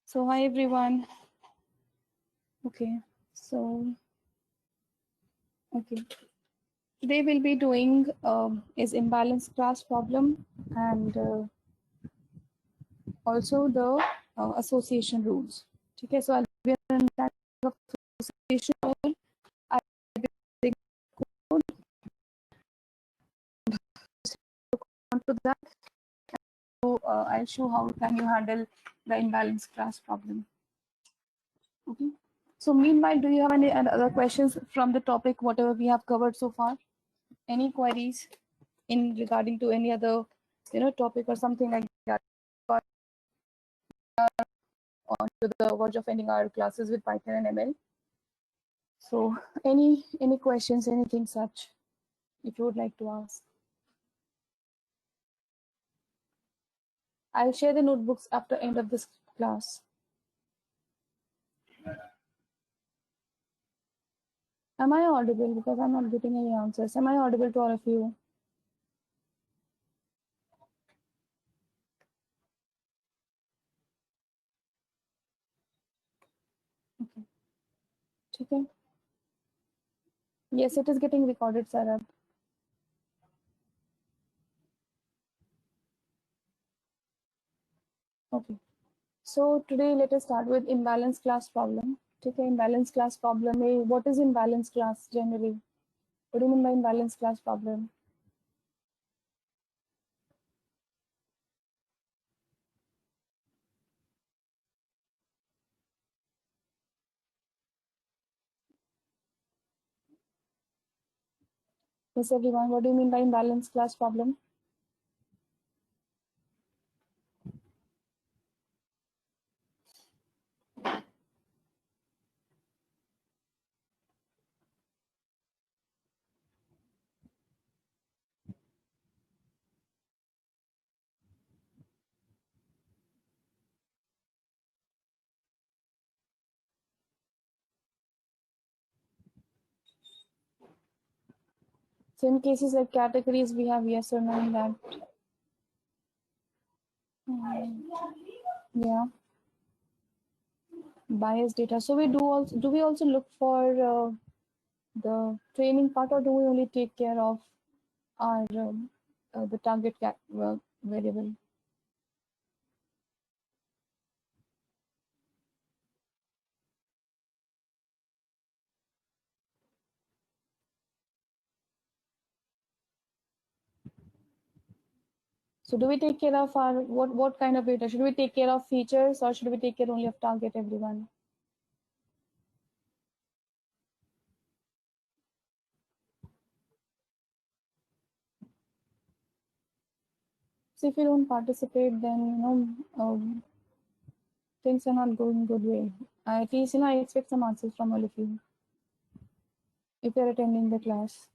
So hi everyone. Okay, so okay. Today we'll be doing is imbalance class problem and also the association rules. Okay, so I'll be in that association rule. I'll be code onto that. So I'll show how can you handle the imbalance class problem. Okay. So meanwhile, do you have any other questions from the topic, whatever we have covered so far? Any queries in regarding to any other, topic or something like that? Or on to the verge of ending our classes with Python and ML. So any questions, anything such, if you would like to ask? I'll share the notebooks after end of this class. Am I audible? Because I'm not getting any answers. Am I audible to all of you? Okay. Okay. Yes, it is getting recorded, Sarah. Okay. So today let us start with imbalance class problem. Okay, imbalance class problem. What is imbalance class generally? What do you mean by imbalance class problem? Yes, everyone. What do you mean by imbalance class problem? So in cases like categories, we have yes or no in that. Yeah, bias data. So do we also look for the training part, or do we only take care of our the target variable? So do we take care of our what kind of data? Should we take care of features or should we take care only of target everyone? So if you don't participate, then things are not going good way. At least I expect some answers from all of you if you're attending the class.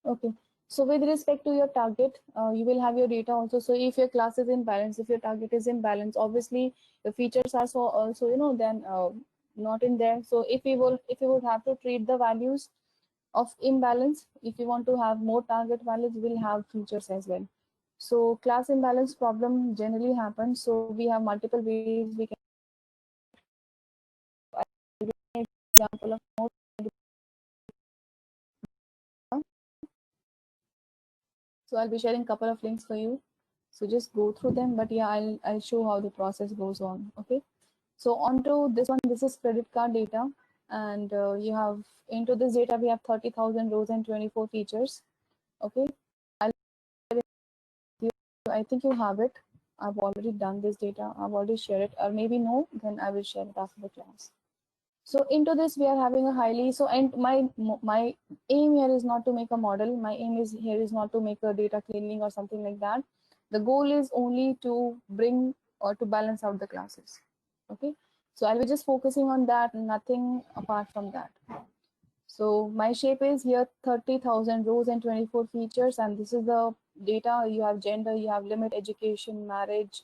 Okay. So with respect to your target, you will have your data also. So if your class is in balance, if your target is in balance, obviously the features are so also then not in there. So if you would have to treat the values of imbalance, if you want to have more target values, we'll have features as well. So class imbalance problem generally happens. So we have multiple ways we can example of more. So I'll be sharing a couple of links for you. So just go through them. But yeah, I'll show how the process goes on. Okay. So onto this one, this is credit card data, and you have into this data we have 30,000 rows and 24 features. Okay. I'll I think you have it. I've already done this data. I've already shared it, or maybe no. Then I will share it after the class. So into this we are having a highly and my aim here is not to make a model. My aim is here is not to make a data cleaning or something like that. The goal is only to bring or to balance out the classes. Okay, so I'll be just focusing on that, nothing apart from that. So my shape is here 30,000 rows and 24 features, and this is the data. You have gender, you have limit, education, marriage,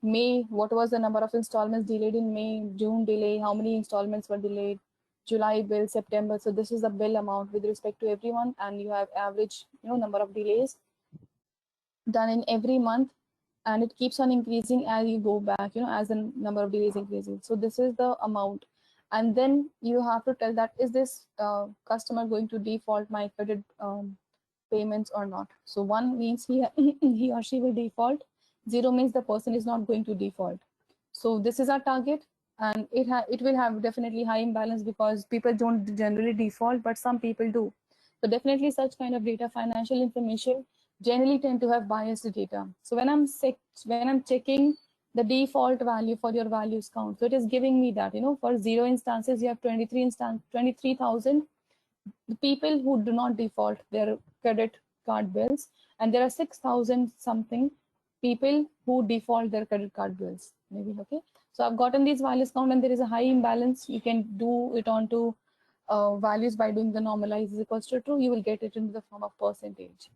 May, what was the number of installments delayed in May, June delay, how many installments were delayed, July bill, September. So this is the bill amount with respect to everyone, and you have average, number of delays done in every month, and it keeps on increasing as you go back, as the number of delays increases. So this is the amount, and then you have to tell that is this customer going to default my credit payments or not. So 1 means he or she will default. 0 means the person is not going to default. So this is our target, and it will have definitely high imbalance because people don't generally default, but some people do. So definitely such kind of data, financial information, generally tend to have biased data. So when I'm checking the default value for your values count, so it is giving me that, for 0 instances you have 23,000 the people who do not default their credit card bills, and there are 6,000 something people who default their credit card bills, maybe. Okay, so I've gotten these values count, and there is a high imbalance. You can do it onto values by doing the normalize is equals to true. You will get it into the form of percentage.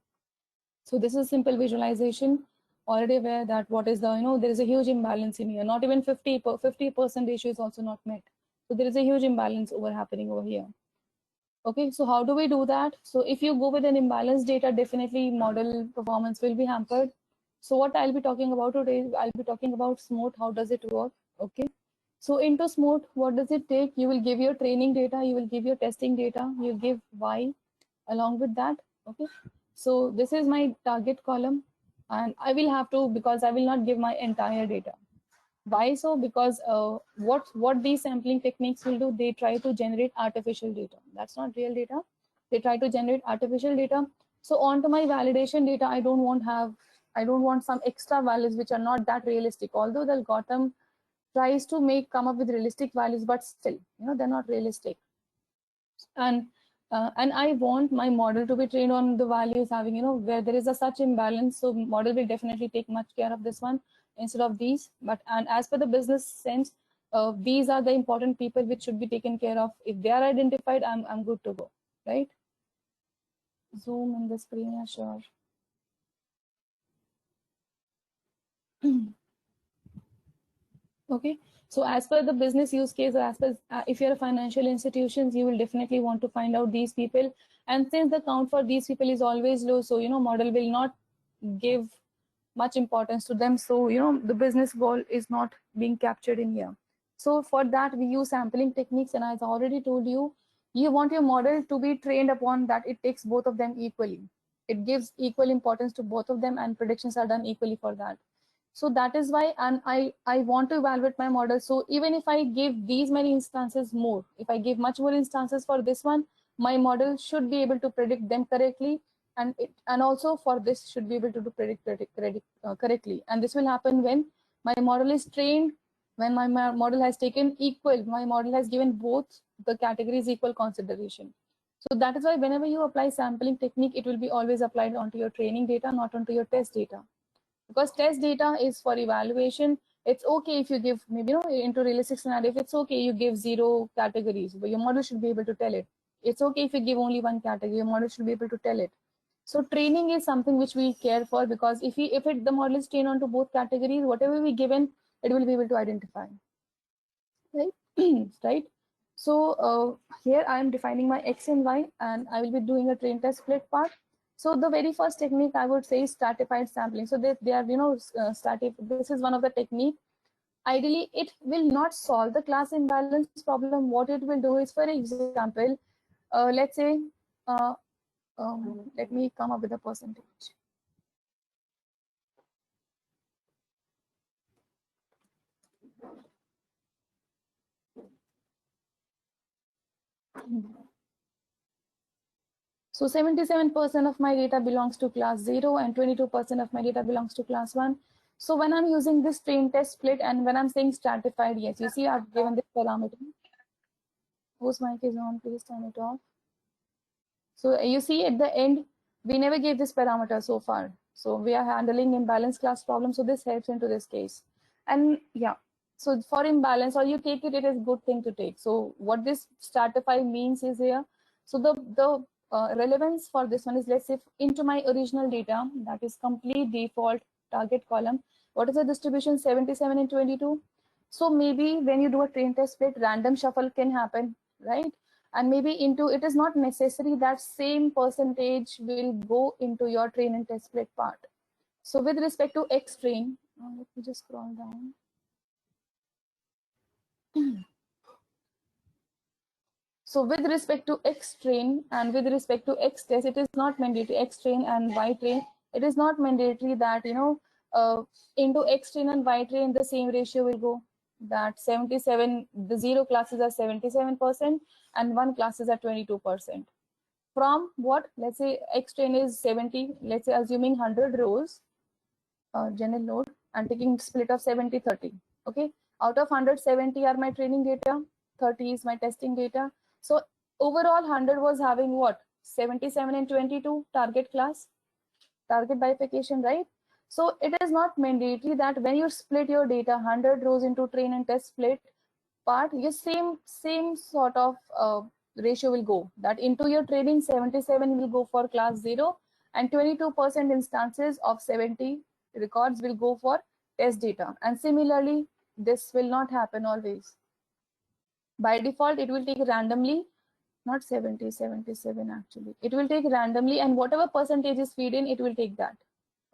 So this is simple visualization. Already aware that what is the, there is a huge imbalance in here. Not even 50% ratio is also not met. So there is a huge imbalance happening over here. Okay, so how do we do that? So if you go with an imbalanced data, definitely model performance will be hampered. So what I'll be talking about today, I'll be talking about SMOTE. How does it work? Okay, so into SMOTE, what does it take? You will give your training data, you will give your testing data, you give Y along with that. Okay, so this is my target column, and I will have to, because I will not give my entire data. Why so? Because what these sampling techniques will do, they try to generate artificial data. That's not real data. They try to generate artificial data. So onto my validation data, I don't want some extra values which are not that realistic. Although the algorithm tries to come up with realistic values, but still, they're not realistic. And I want my model to be trained on the values having, where there is a such imbalance. So model will definitely take much care of this one instead of these. But and as per the business sense, these are the important people which should be taken care of. If they are identified, I'm good to go, right? Zoom in the screen, yeah, sure. Okay, so as per the business use case, or as per if you're a financial institutions, you will definitely want to find out these people. And since the count for these people is always low, so model will not give much importance to them. So the business goal is not being captured in here. So for that we use sampling techniques, and as I already told you, you want your model to be trained upon that it takes both of them equally. It gives equal importance to both of them, and predictions are done equally for that. So that is why, and I want to evaluate my model. So even if I give these many instances more, if I give much more instances for this one, my model should be able to predict them correctly, and also for this should be able to predict correctly. And this will happen when my model is trained, when my model has taken equal, my model has given both the categories equal consideration. So that is why whenever you apply sampling technique, it will be always applied onto your training data, not onto your test data. Because test data is for evaluation. It's okay if you give, maybe into realistic scenario, if it's okay you give 0 categories, but your model should be able to tell it. It's okay if you give only 1 category, your model should be able to tell it. So training is something which we care for, because if the model is trained onto both categories, whatever we given, it will be able to identify, right? Right. So here I am defining my X and Y, and I will be doing a train test split part. So the very first technique I would say is stratified sampling. So they are, this is one of the technique. Ideally, it will not solve the class imbalance problem. What it will do is, for example, let's say, let me come up with a percentage. So 77% of my data belongs to class 0 and 22% of my data belongs to class 1. So when I'm using this train test split, and when I'm saying stratified, yes, you see I've given this parameter. Whose mic is on, please turn it off. So you see at the end, we never gave this parameter so far. So we are handling imbalance class problem. So this helps into this case. And yeah, So for imbalance, or you take it, it is good thing to take. So what this stratify means is here. So the relevance for this one is, let's say into my original data, that is complete default target column. What is the distribution? 77 and 22. So maybe when you do a train test split, random shuffle can happen, right? And maybe into, it is not necessary that same percentage will go into your train and test split part. So with respect to X train, let me just scroll down. So with respect to X train and with respect to X test, it is not mandatory. X train and Y train, it is not mandatory that, you know, into X train and Y train, the same ratio will go. That 77, the 0 classes are 77% and 1 classes are 22%. From what, let's say X train is 70, let's say assuming 100 rows, general load, and taking split of 70-30. Okay, out of 170 are my training data, 30 is my testing data. So overall 100 was having what, 77 and 22 target class, target bifurcation, right? So it is not mandatory that when you split your data 100 rows into train and test split part, your same sort of ratio will go. That into your training 77 will go for class 0 and 22% instances of 70 records will go for test data. And similarly, this will not happen always. By default, it will take randomly, not 70, 77 actually. It will take randomly, and whatever percentage is feed in, it will take that.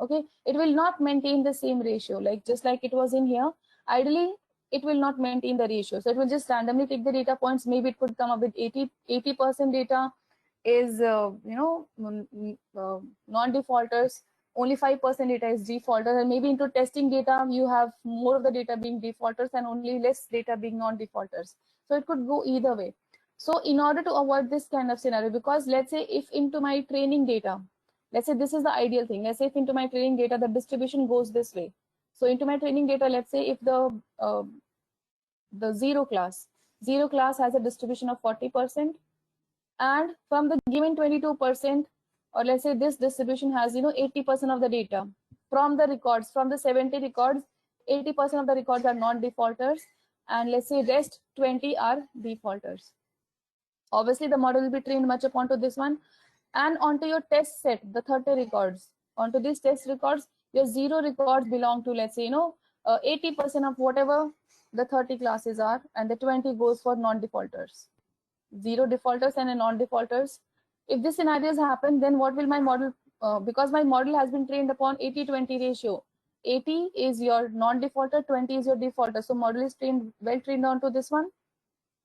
Okay, it will not maintain the same ratio, like just like it was in here. Ideally, it will not maintain the ratio. So it will just randomly take the data points. Maybe it could come up with 80% data is, non-defaulters. Only 5% data is defaulters, and maybe into testing data, you have more of the data being defaulters and only less data being non-defaulters. So it could go either way. So in order to avoid this kind of scenario, because let's say if into my training data, let's say this is the ideal thing. Let's say if into my training data, the distribution goes this way. So into my training data, let's say if the zero class has a distribution of 40%, and from the given 22%, or let's say this distribution has 80% of the data from the records, from the 70 records, 80% of the records are non-defaulters, and let's say rest 20 are defaulters. Obviously the model will be trained much upon to this one, and onto your test set, the 30 records, onto these test records, your 0 records belong to, let's say 80% of whatever the 30 classes are, and the 20 goes for non-defaulters. 0 defaulters and a non-defaulters. If this scenarios happen, then what will my model, because my model has been trained upon 80-20 ratio, 80 is your non-defaulter, 20 is your defaulter. So model is well trained onto this one,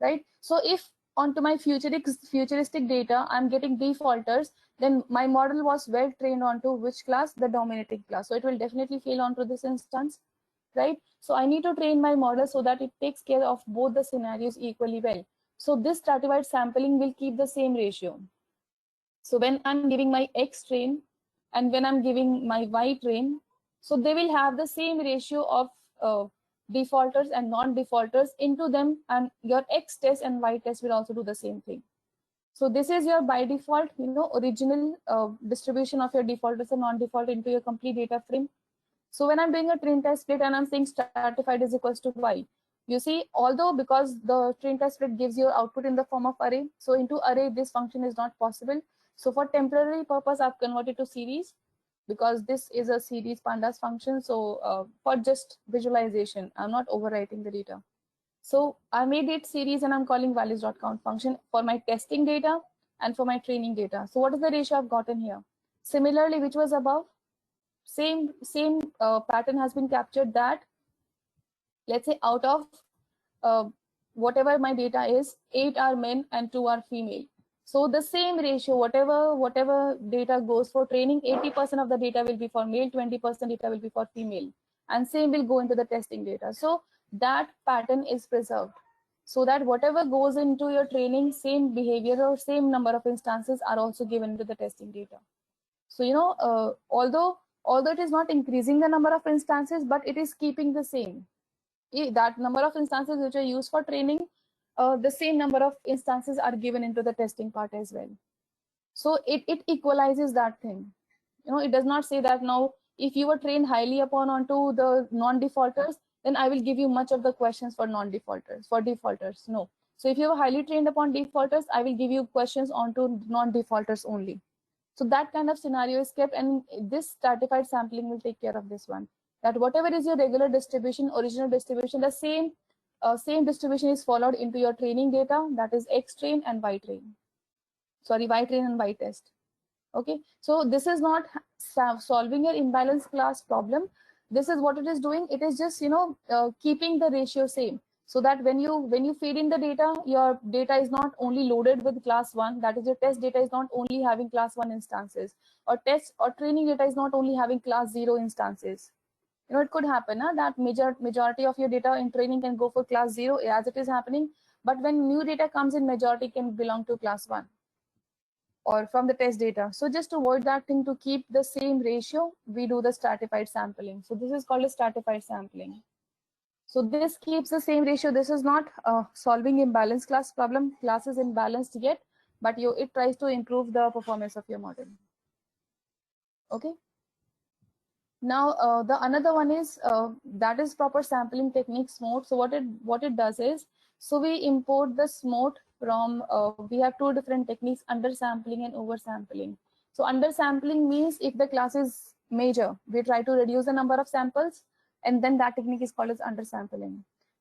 right? So if onto my futuristic data I'm getting defaulters, then my model was well trained onto which class? The dominating class. So it will definitely fail onto this instance, right? So I need to train my model so that it takes care of both the scenarios equally well. So this stratified sampling will keep the same ratio. So when I'm giving my X train and when I'm giving my Y train, so they will have the same ratio of defaulters and non-defaulters into them, and your X test and Y test will also do the same thing. So this is your by default, original distribution of your defaulters and non-default into your complete data frame. So when I'm doing a train test split and I'm saying stratified is equals to Y, you see, although because the train test split gives your output in the form of array, so into array this function is not possible. So for temporary purpose, I've converted to series because this is a series pandas function. So for just visualization, I'm not overwriting the data. So I made it series and I'm calling values.count function for my testing data and for my training data. So what is the ratio I've gotten here? Similarly, which was above, same pattern has been captured, that let's say out of whatever my data is, 8 are men and 2 are female. So the same ratio, whatever data goes for training, 80% of the data will be for male, 20% data will be for female, and same will go into the testing data. So that pattern is preserved, so that whatever goes into your training, same behavior or same number of instances are also given into the testing data. So although it is not increasing the number of instances, but it is keeping the same. That number of instances which are used for training, the same number of instances are given into the testing part as well. So it equalizes that thing. It does not say that now if you were trained highly upon onto the non-defaulters, then I will give you much of the questions for non-defaulters, for defaulters. No. So if you are highly trained upon defaulters, I will give you questions onto non-defaulters only. So that kind of scenario is kept, and this stratified sampling will take care of this one. That whatever is your regular distribution, original distribution, the same distribution is followed into your training data, that is X train and Y train. Sorry, Y train and Y test. Okay, so this is not solving your imbalance class problem. This is what it is doing. It is just, you know, keeping the ratio same, so that when you feed in the data, your data is not only loaded with class 1, that is your test data is not only having class 1 instances, or test or training data is not only having class 0 instances. You know, it could happen that majority of your data in training can go for class 0 as it is happening, but when new data comes in, majority can belong to class 1 or from the test data. So just to avoid that thing, to keep the same ratio, we do the stratified sampling. So this is called a stratified sampling. So this keeps the same ratio. This is not solving imbalance class problem. Class is imbalanced yet, but it tries to improve the performance of your model. Okay. Now the another one is that is proper sampling technique, SMOT. So what it does is, so we import the SMOT from we have two different techniques, undersampling and oversampling. So undersampling means if the class is major, we try to reduce the number of samples, and then that technique is called as undersampling.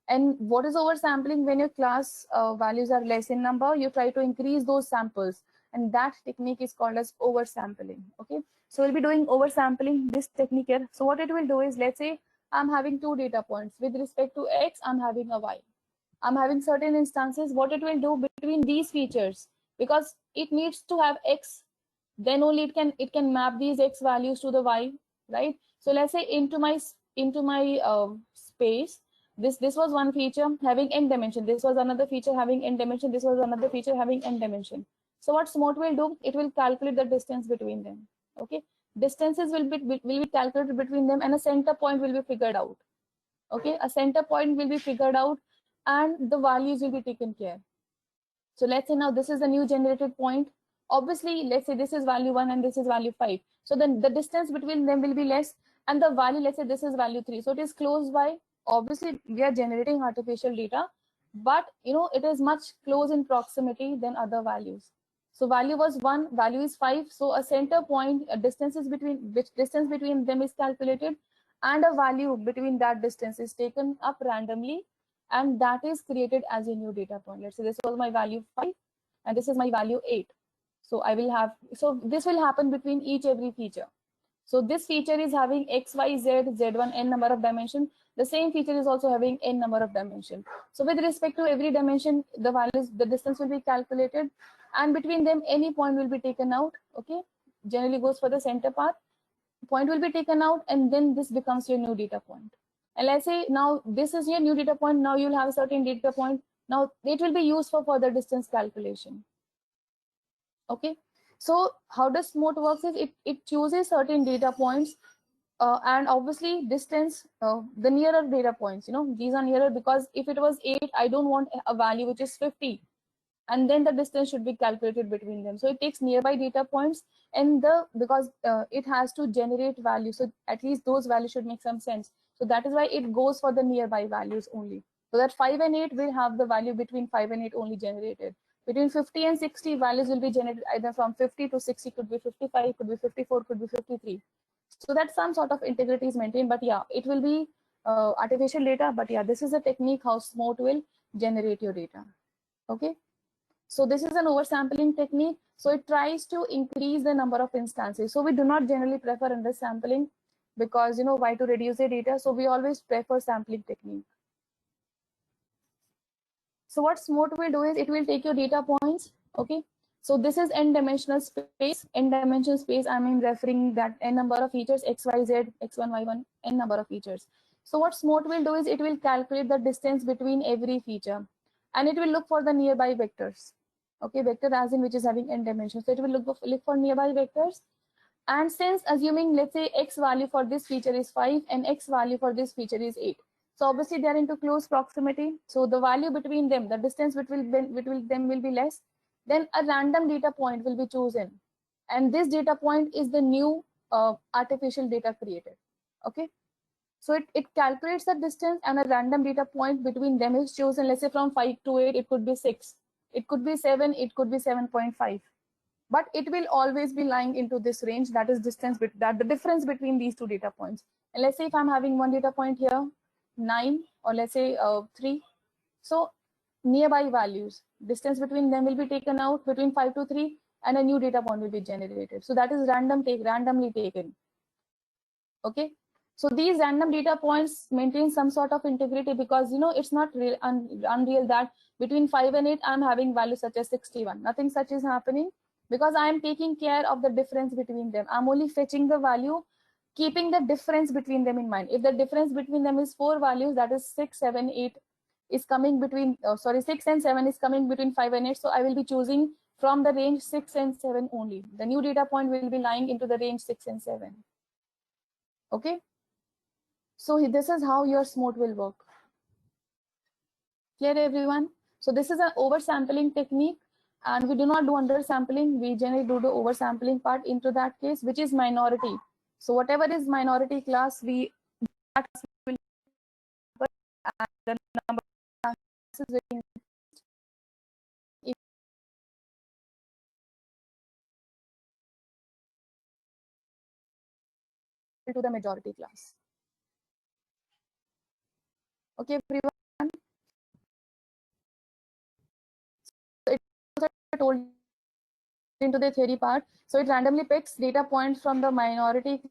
And what is oversampling? When your class values are less in number, you try to increase those samples, and that technique is called as oversampling. Okay. So we'll be doing oversampling, this technique here. So what it will do is, let's say I'm having two data points. With respect to X, I'm having a Y. I'm having certain instances. What it will do between these features, because it needs to have X, then only it can map these X values to the Y, right? So let's say into my space, this was one feature having n dimension. This was another feature having n dimension. This was another feature having n dimension. So what SMOT will do? It will calculate the distance between them. Okay, distances will be calculated between them, and a center point will be figured out. Okay, a center point will be figured out, and the values will be taken care. So let's say now this is the new generated point. Obviously, let's say this is value 1 and this is value 5. So then the distance between them will be less, and the value, let's say this is value 3. So it is close by. Obviously, we are generating artificial data, but you know, it is much close in proximity than other values. So value was 1, value is 5. So a center point, a distance between them is calculated, and a value between that distance is taken up randomly, and that is created as a new data point. Let's say this was my value 5 and this is my value 8. So I will have, so this will happen between every feature. So this feature is having X, Y, Z, Z1, n number of dimension. The same feature is also having n number of dimension. So with respect to every dimension, the values, the distance will be calculated, and between them any point will be taken out. Okay, generally goes for the center path. Point will be taken out, and then this becomes your new data point. And let's say now this is your new data point. Now you'll have a certain data point. Now it will be used for further distance calculation. Okay, so how does SMOT works is it chooses certain data points, and obviously distance, the nearer data points, you know, these are nearer, because if it was 8, I don't want a value which is 50, and then the distance should be calculated between them. So it takes nearby data points, and because it has to generate value, so at least those values should make some sense. So that is why it goes for the nearby values only, so that 5 and 8 will have the value between 5 and 8 only generated. Between 50 and 60, values will be generated either from 50 to 60, could be 55, could be 54, could be 53. So that some sort of integrity is maintained, but yeah, it will be artificial data. But yeah, this is a technique how SMOT will generate your data. Okay. So this is an oversampling technique. So it tries to increase the number of instances. So we do not generally prefer undersampling, because, you know, why, to reduce the data. So we always prefer sampling technique. So what SMOT will do is it will take your data points. Okay. So this is n dimensional space. N dimensional space, I mean referring that n number of features, X, Y, Z, X1, Y1, n number of features. So what SMOT will do is it will calculate the distance between every feature, and it will look for the nearby vectors. Okay, vector as in which is having n dimensions. So it will look for nearby vectors. And since assuming, let's say X value for this feature is 5 and X value for this feature is 8. So obviously they are into close proximity. So the value between them, the distance between them will be less. Then a random data point will be chosen. And this data point is the new artificial data created. Okay. So it calculates the distance and a random data point between them is chosen. Let's say from 5 to 8, it could be 6, it could be 7, it could be 7.5. But it will always be lying into this range, that is distance, that the difference between these two data points. And let's say if I'm having one data point here, 9, or let's say 3. So nearby values, distance between them will be taken out between 5 to 3, and a new data point will be generated. So that is randomly taken. Okay. So these random data points maintain some sort of integrity, because it's not real, unreal that between 5 and 8 I'm having values such as 61. Nothing such is happening, because I am taking care of the difference between them. I'm only fetching the value, keeping the difference between them in mind. If the difference between them is 4 values, that is 6, 7, 8 is coming between, 6 and 7 is coming between 5 and 8. So I will be choosing from the range 6 and 7 only. The new data point will be lying into the range 6 and 7. Okay. So this is how your SMOT will work. Clear, everyone? So this is an oversampling technique, and we do not do undersampling. We generally do the oversampling part into that case, which is minority. So whatever is minority class, we that will, and the number of classes will equal to the majority class. Okay, everyone. So it told into the theory part. So it randomly picks data points from the minority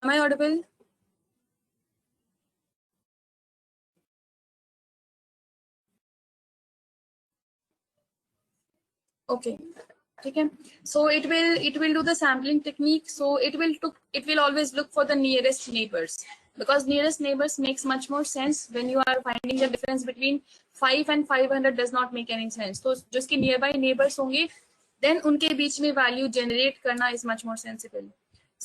Am I audible? Okay. Okay. So it will do the sampling technique. So it will always look for the nearest neighbors, because nearest neighbors makes much more sense when you are finding the difference between 5 and 500 does not make any sense. So जिसके nearby neighbors होंगे, then उनके बीच में value generate करना is much more sensible.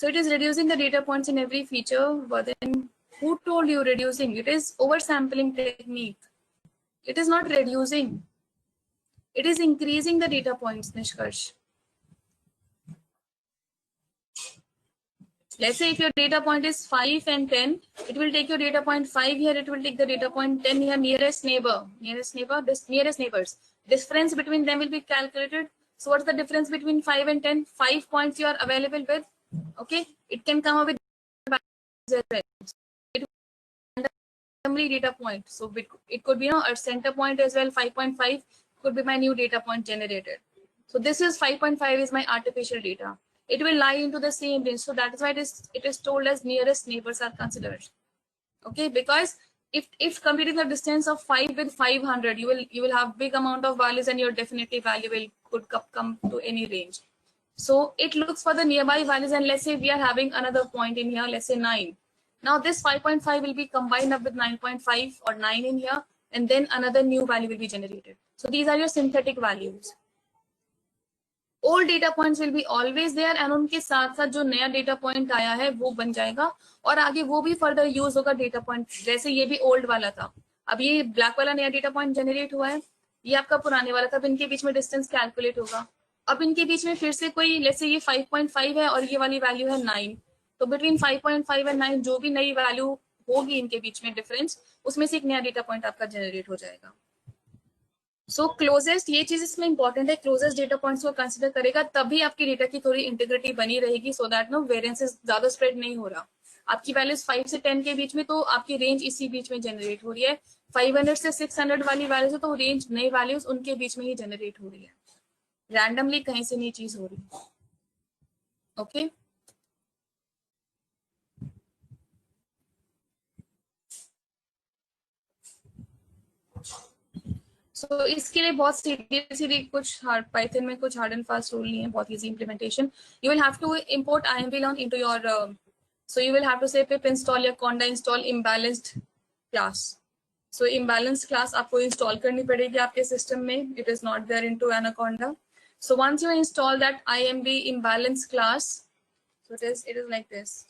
So it is reducing the data points in every feature, but then who told you reducing? It is oversampling technique. It is not reducing. It is increasing the data points, Nishkarsh. Let's say if your data point is 5 and 10, it will take your data point 5 here, it will take the data point 10 here, nearest nearest neighbors. Difference between them will be calculated. So what's the difference between 5 and 10? 5 points you are available with. Okay, it can come up with data point. So it could be a center point as well. 5.5 could be my new data point generated. So this is 5.5 is my artificial data. It will lie into the same range. So that is why it is told as nearest neighbors are considered. Okay, because if computing the distance of 5 with 500, you will have big amount of values, and your definitive value could come to any range. So it looks for the nearby values, and let's say we are having another point in here, let's say 9. Now this 5.5 will be combined up with 9.5 or 9 in here, and then another new value will be generated. So these are your synthetic values. Old data points will be always there, and उनके साथ साथ जो नया data point आया है वो बन जाएगा, और आगे वो भी फर्दर यूज होगा डेटा पॉइंट. जैसे ये भी ओल्ड वाला था, अब ये ब्लैक वाला नया डेटा पॉइंट जनरेट हुआ है, ये आपका पुराने वाला था. अब इनके बीच में डिस्टेंस कैलकुलेट होगा. अब इनके बीच में फिर से कोई, लेट्स से ये 5.5 है और ये वाली वैल्यू है 9, तो बिटवीन 5.5 एंड 9 जो भी नई वैल्यू होगी इनके बीच में डिफरेंस, उसमें से एक नया डेटा पॉइंट आपका जनरेट हो जाएगा. सो क्लोजेस्ट, ये चीज इसमें इंपॉर्टेंट है, क्लोजेस्ट डेटा पॉइंट्स को कंसिडर करेगा, तभी आपकी डेटा की थोड़ी इंटीग्रिटी बनी रहेगी, सो दैट नो वेरिएंसेस ज्यादा स्प्रेड नहीं हो रहा. आपकी वैल्यूज 5 से 10 के बीच में, तो आपकी रेंज इसी बीच में जनरेट हो रही है. 500 से 600 वाली वैल्यूज है, तो रेंज नई वैल्यूज उनके बीच में ही जनरेट हो रही है, रैंडमली कहीं से नहीं चीज हो रही. ओके सो इसके लिए बहुत सीधी कुछ हार्ड, पाइथन में कुछ हार्ड एंड फास्ट रूल नहीं है, बहुत easy implementation. You will have to import IMVLearn into your, so you will have to say pip install या conda install imbalanced class. So imbalanced class आपको install करनी पड़ेगी आपके सिस्टम में. It is not there into Anaconda. So once you install that IMV imbalance class, so it is like this.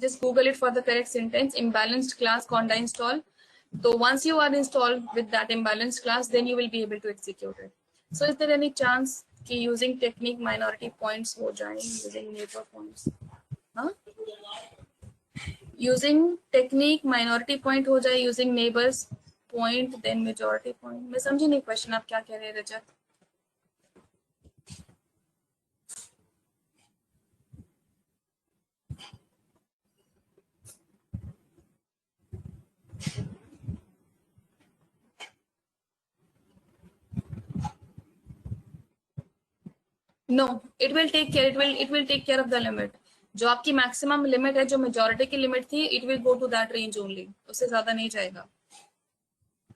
Just Google it for the correct sentence. Imbalanced class conda install. So once you are installed with that imbalanced class, then you will be able to execute it. So is there any chance कि using technique minority points हो जाए, using neighbor points? हाँ? Using technique minority point हो जाए, using neighbors point then majority point. मैं समझी नहीं question आप क्या कह रहे हैं रजत. No, it will take care. It will take care of the limit. जो आपकी मैक्सिमम लिमिट है, जो मेजॉरिटी की लिमिट थी, it will go to that range only. उससे ज्यादा नहीं जाएगा.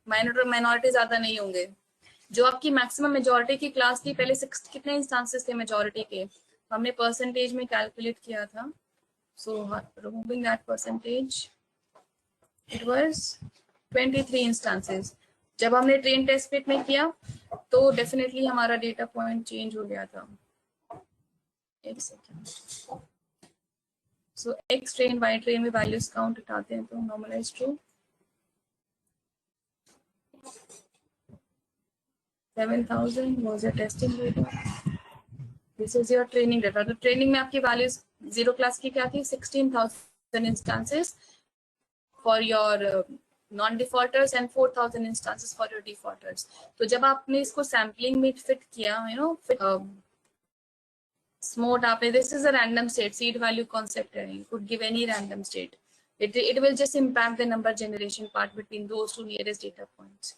माइनॉरिटी ज्यादा नहीं होंगे. जो आपकी मैक्सिमम मेजॉरिटी की क्लास थी, पहले 6 कितने इंस्टांसेस थे मेजॉरिटी के, हमने परसेंटेज में कैलकुलेट किया था. So removing that percentage, it was 23 instances. जब हमने ट्रेन टेस्ट पिट में किया तो डेफिनेटली हमारा डेटा पॉइंट चेंज हो गया था. एक सेकेंड. सो एक्स ट्रेन वाई ट्रेन में वैल्यूज काउंट उठाते हैं तो normalise true 7000 was your testing data. This is your training data. तो ट्रेनिंग में आपकी वैल्यूज जीरो क्लास की क्या थी, 16,000 instances for your non defaulters and 4,000 instances for your defaulters. तो जब आपने इसको सैम्पलिंग में फिट किया, यू नो, स्मोट आपने, this is a random state, seed value concept है, you could give any random state. It will just impact the number generation part between those two nearest data points.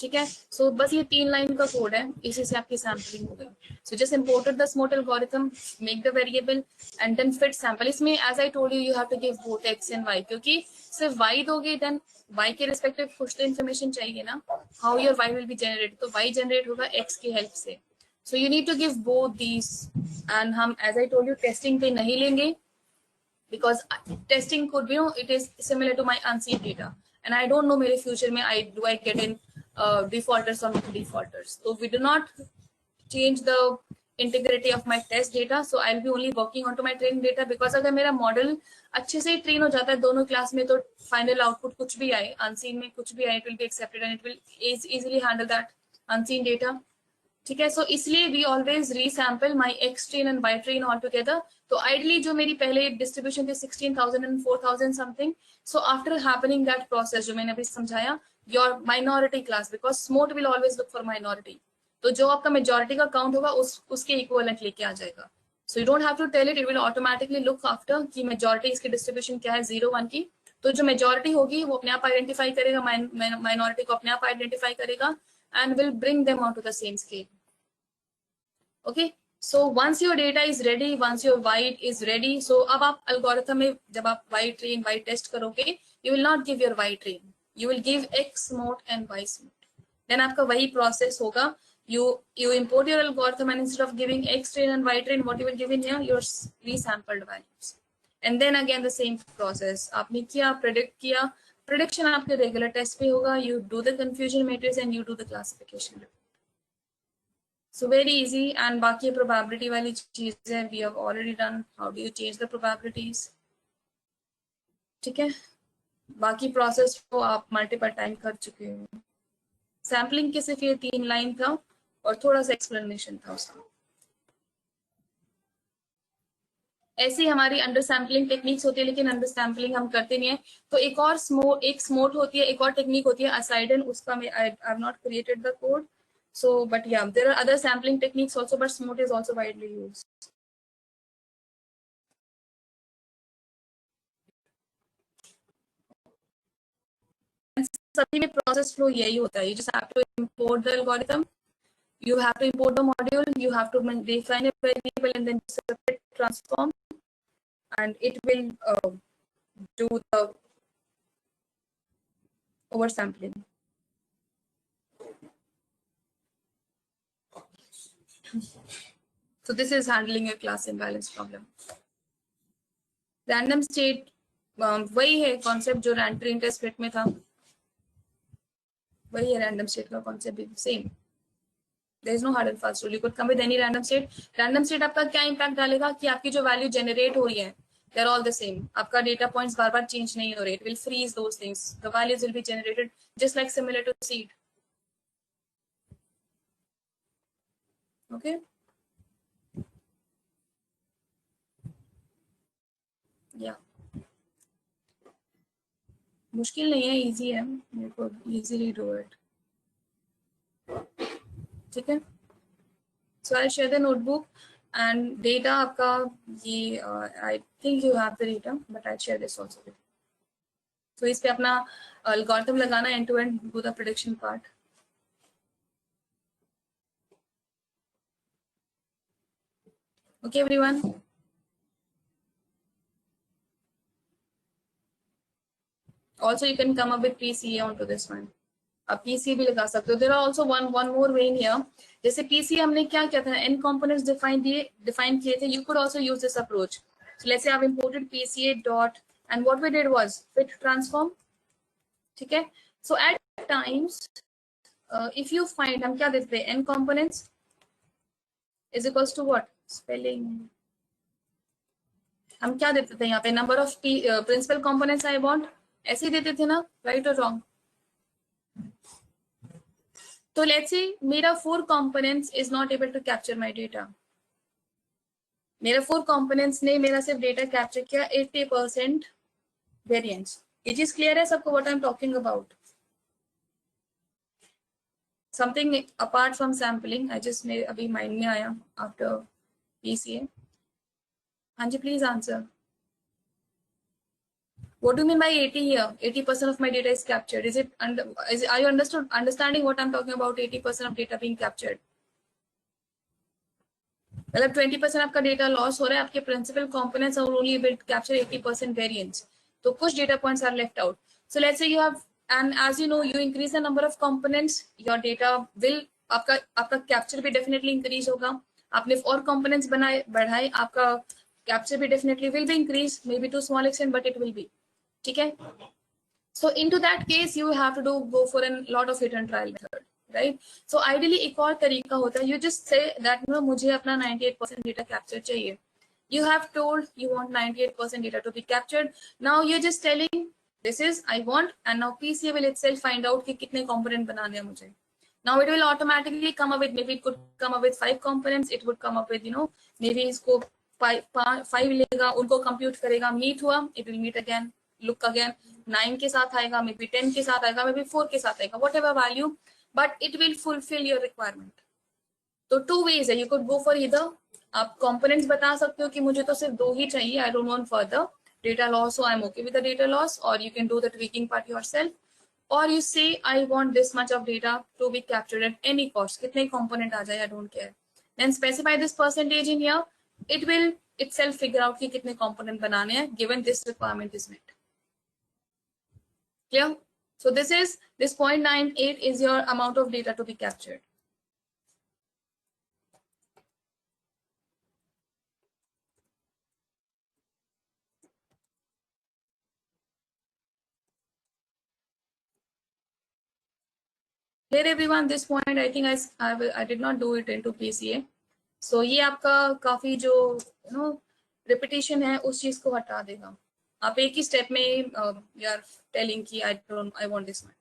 ठीक है. सो बस ये 3 line का code है, इसी से आपकी सैम्पलिंग हो गई. So just imported the SMOTE algorithm, make the variable and then fit sample. इसमें as I told you have to give both x and y, क्योंकि सिर्फ y दोगे देन y के रिस्पेक्टिव कुछ तो इन्फॉर्मेशन चाहिए ना, how your y will be generated. तो y जनरेट होगा x की हेल्प से. So you need to give both these, and हम as I told you testing पे नहीं लेंगे, because testing could be, you know, it is similar to my unseen data, and I don't know मेरे future में I get in defaulters or not defaulters. So we do not change the integrity of my test data, so I'll be only working onto my training data, because अगर मेरा model अच्छे से train हो जाता है दोनों class में, तो फाइनल आउटपुट कुछ भी आए, अनसीन में कुछ भी आए, it will be accepted and it will easily handle that unseen data. ठीक है, सो इसलिए we always resample my X train and Y train all together. तो आइडली जो मेरी पहले डिस्ट्रीब्यूशन थी 16,000 and 4,000 something, so after happening that process जो मैंने अभी समझाया, your minority class, because SMOTE will always look for minority, तो जो आपका मेजॉरिटी का काउंट होगा उसके इक्वलेंट लेके आ जाएगा. So you don't have to tell it, it will automatically look after कि मेजॉरिटी इसकी डिस्ट्रीब्यूशन क्या है 0 1 की. तो जो मेजॉरिटी होगी वो अपने आप आइडेंटिफाई करेगा, माइनॉरिटी को अपने आप आइडेंटिफाई करेगा and will bring them out to the same scale. Okay, so once your data is ready, once your white is ready, so अब आप algorithm में जब आप white train white test करोगे, you will not give your white train, you will give x smooth and y smooth. Then आपका वही process होगा, you import your algorithm and instead of giving x train and y train, what you will give in here, your resampled values. And then again the same process, आपने किया, predict किया, prediction आपके regular test पे होगा, you do the confusion matrix and you do the classification. So very easy. And बाकी probability वाली चीजें we have already done. How do you change the probabilities? ठीक है, बाकी process को आप multiple time कर चुके हो. Sampling के सिर्फ ये 3 लाइन था और थोड़ा सा explanation था उसका. ऐसी हमारी अंडर सैम्पलिंग टेक्निक्स होती है, लेकिन अंडर सैम्पलिंग हम करते नहीं है. तो एक और स्मोट होती है, एक और टेक्निक होती है असाइडन, उसका मैं I have not created the code. So, but yeah, there are other sampling techniques also, but SMOT is also widely used. सभी में process flow यही होता है. You just have to import the algorithm, you have to import the module, you have to define a variable and then separate transform, and it will do the oversampling. So this is handling a class imbalance problem. Random state वही है concept जो train test fit में था, वही है random state का concept भी same. There is no hard and fast rule. You could come with any random state. Random state आपका क्या impact डालेगा कि आपकी जो value generate हो रही है, they're all the same. आपका data points बार बार change नहीं हो रहे. It will freeze those things. The values will be generated just like similar to seed. Okay. Yeah. मुश्किल नहीं है, easy है. You could easily do it. ठीक है. So I'll share the notebook and data आपका ये I think you have the data, but I'll share this also with you. So इस पे अपना algorithm लगाना end to end, do the prediction part. Okay, everyone. Also, you can come up with PCA onto this one. आप PCA भी लगा सकते हो. There are also one more way in here. जैसे PCA हमने क्या किया था, n components define किए थे. You could also use this approach. So let's say I've imported PCA dot, and what we did was fit transform. ठीक है. So at times, if you find, हम क्या देते हैं, n components is equals to what? Spelling. हम क्या देते थे यहाँ पे, number of principal components I want. ऐसे ही देते थे ना, right or wrong? तो let's say मेरा 4 components is not able to capture my data. मेरा 4 components ने मेरा सिर्फ data capture किया 80% variance. ये चीज clear है सबको what I'm talking about? Something apart from sampling, I just मेरे अभी mind में आया after PCA. हाँ जी, please answer. What do you mean by 80 here? 80% of my data is captured. Are you understanding what I'm talking about? 80% of data being captured. मतलब 20% आपका data loss हो रहा है, आपके principal components are only able to capture 80% variance. तो कुछ data points are left out. So let's say you have, and as you know, you increase the number of components, your data will आपका capture भी definitely increase होगा. आपने और components बढ़ाए, आपका capture भी definitely will be increased, maybe to small extent, but it will be. ठीक है. So into that case, you have to go for a lot of hit and trial method, right? So ideally, एक और तरीका होता है, you just say that मुझे अपना 98% data capture चाहिए. You have told you want 98% data to be captured. Now you're just telling this is I want, and now PCA will itself find out कि कितने component बनाने हैं मुझे. Now it will automatically come up with, maybe it could come up with 5 components. It would come up with maybe इसको 5 लेगा, उनको compute करेगा, meet हुआ, it will meet again, look again, 9 के साथ आएगा, maybe 10 के साथ आएगा, maybe 4 के साथ आएगा, whatever value, but it will fulfill your requirement. तो 2 ways है, you could go for either, आप components बता सकते हो कि मुझे तो सिर्फ 2 ही चाहिए, I don't want further data loss, so I'm okay with the data loss, or you can do the tweaking part yourself, or you say I want this much of data to be captured at any cost, कितने component आ जाए, I don't care, then specify this percentage in here, it will itself figure out कि कितने component बनाने हैं given this requirement is met. Clear? So this 0.98 is your amount of data to be captured. Clear everyone? This point I think I did not do it into PCA. So ये आपका काफी जो repetition है उस चीज को हटा देगा. आप एक ही step में you are telling कि I want this one.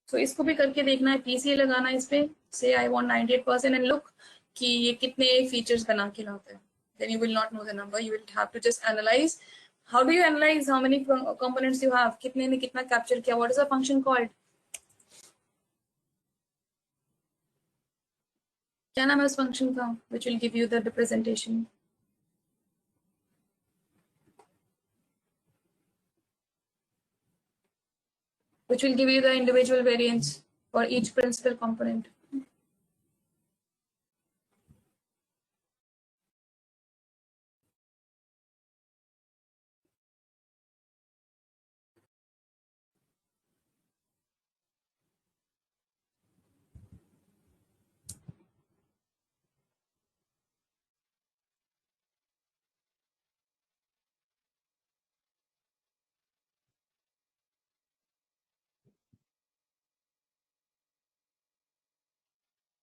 So इसको भी करके देखना है, PCA लगाना है इस पे, say I want 98% and look कि ये कितने features बना के लाता है. Then you will not know the number. You will have to just analyze. How do you analyze how many components you have? कितने ने कितना capture किया? What is the function called? क्या नाम है उस function का? Which will give you the representation. Which will give you the individual variance for each principal component.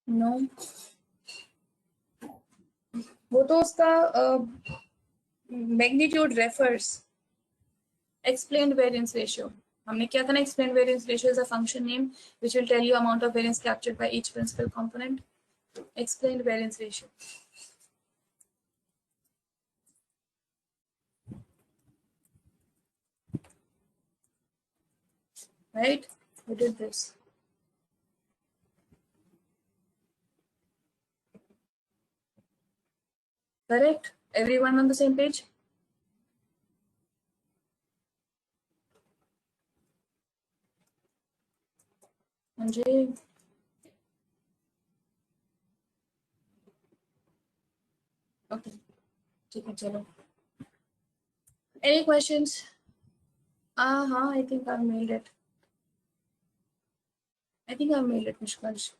No. वो तो उसका magnitude refers explained variance ratio. हमने क्या था ना, explained variance ratio is a function name which will tell you amount of variance captured by each principal component. Explained variance ratio. Right? We did this. Correct? Everyone on the same page? Anjay. Okay. Chalo. Any questions? I think I mailed it. Mishkash.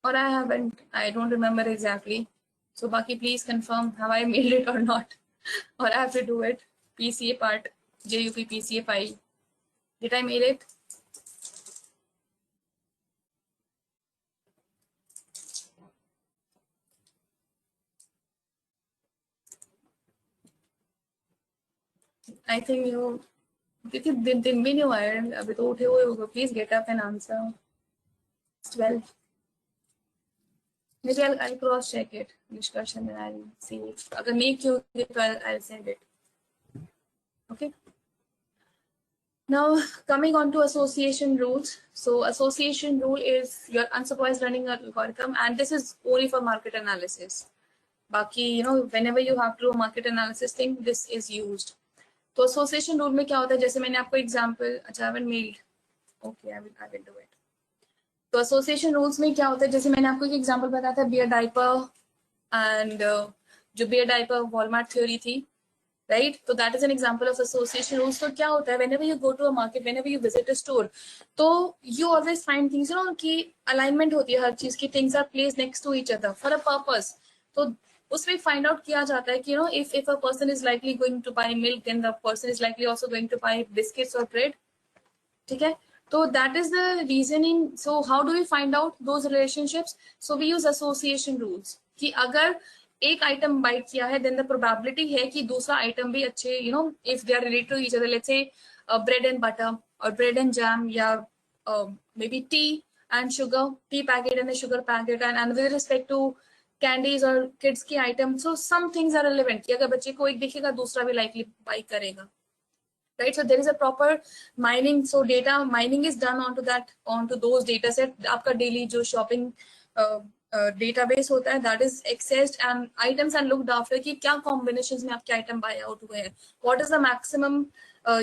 Or I haven't. I don't remember exactly. So Baki, please confirm, have I mailed it or not? Or I have to do it. PCA part, JUP PCA file. Did I mail it? I think you, दिन भी नहीं हुआ है, अभी तो उठे हुए होगे. Please get up and answer. It's 12. Maybe I'll cross check it, Nishkash, and then I'll see it. अगर नहीं क्यों तो I'll send it. Okay. Now coming on to association rules. So association rule is your unsupervised learning algorithm, and this is only for market analysis. Baki, whenever you have to do a market analysis thing, this is used. तो association rule में क्या होता है, जैसे मैंने आपको example, अच्छा I haven't mailed. Okay, I will do it. तो association rules में क्या होता है, जैसे मैंने आपको एक example बताया था beer diaper and जो beer diaper Walmart theory थी, right? So that is an example of association rules. तो क्या होता है, whenever you go to a market, whenever you visit a store, तो you always find things, you know, कि alignment होती है हर चीज की, things are placed next to each other for a purpose. तो उसमें find out किया जाता है कि, you know, if a person is likely going to buy milk, then the person is likely also going to buy biscuits or bread. ठीक है, तो that is the reasoning. So how do we find out those relationships? So we use association rules कि अगर एक item bite किया है, then the probability है कि दूसरा आइटम भी अच्छे, you know, if they are related to each other, let's say bread and butter और ब्रेड एंड जैम, या maybe tea and sugar, tea packet and sugar packet, and with respect to candies और kids की item, so some things are relevant कि अगर बच्चे को एक दिखेगा दूसरा भी लाइकली बाई करेगा, right? So there is a proper mining, so data mining is done onto those data set. आपका daily जो shopping database होता है, that is accessed and items are looked after कि क्या combinations में आपके item buy out हुए हैं, what is the maximum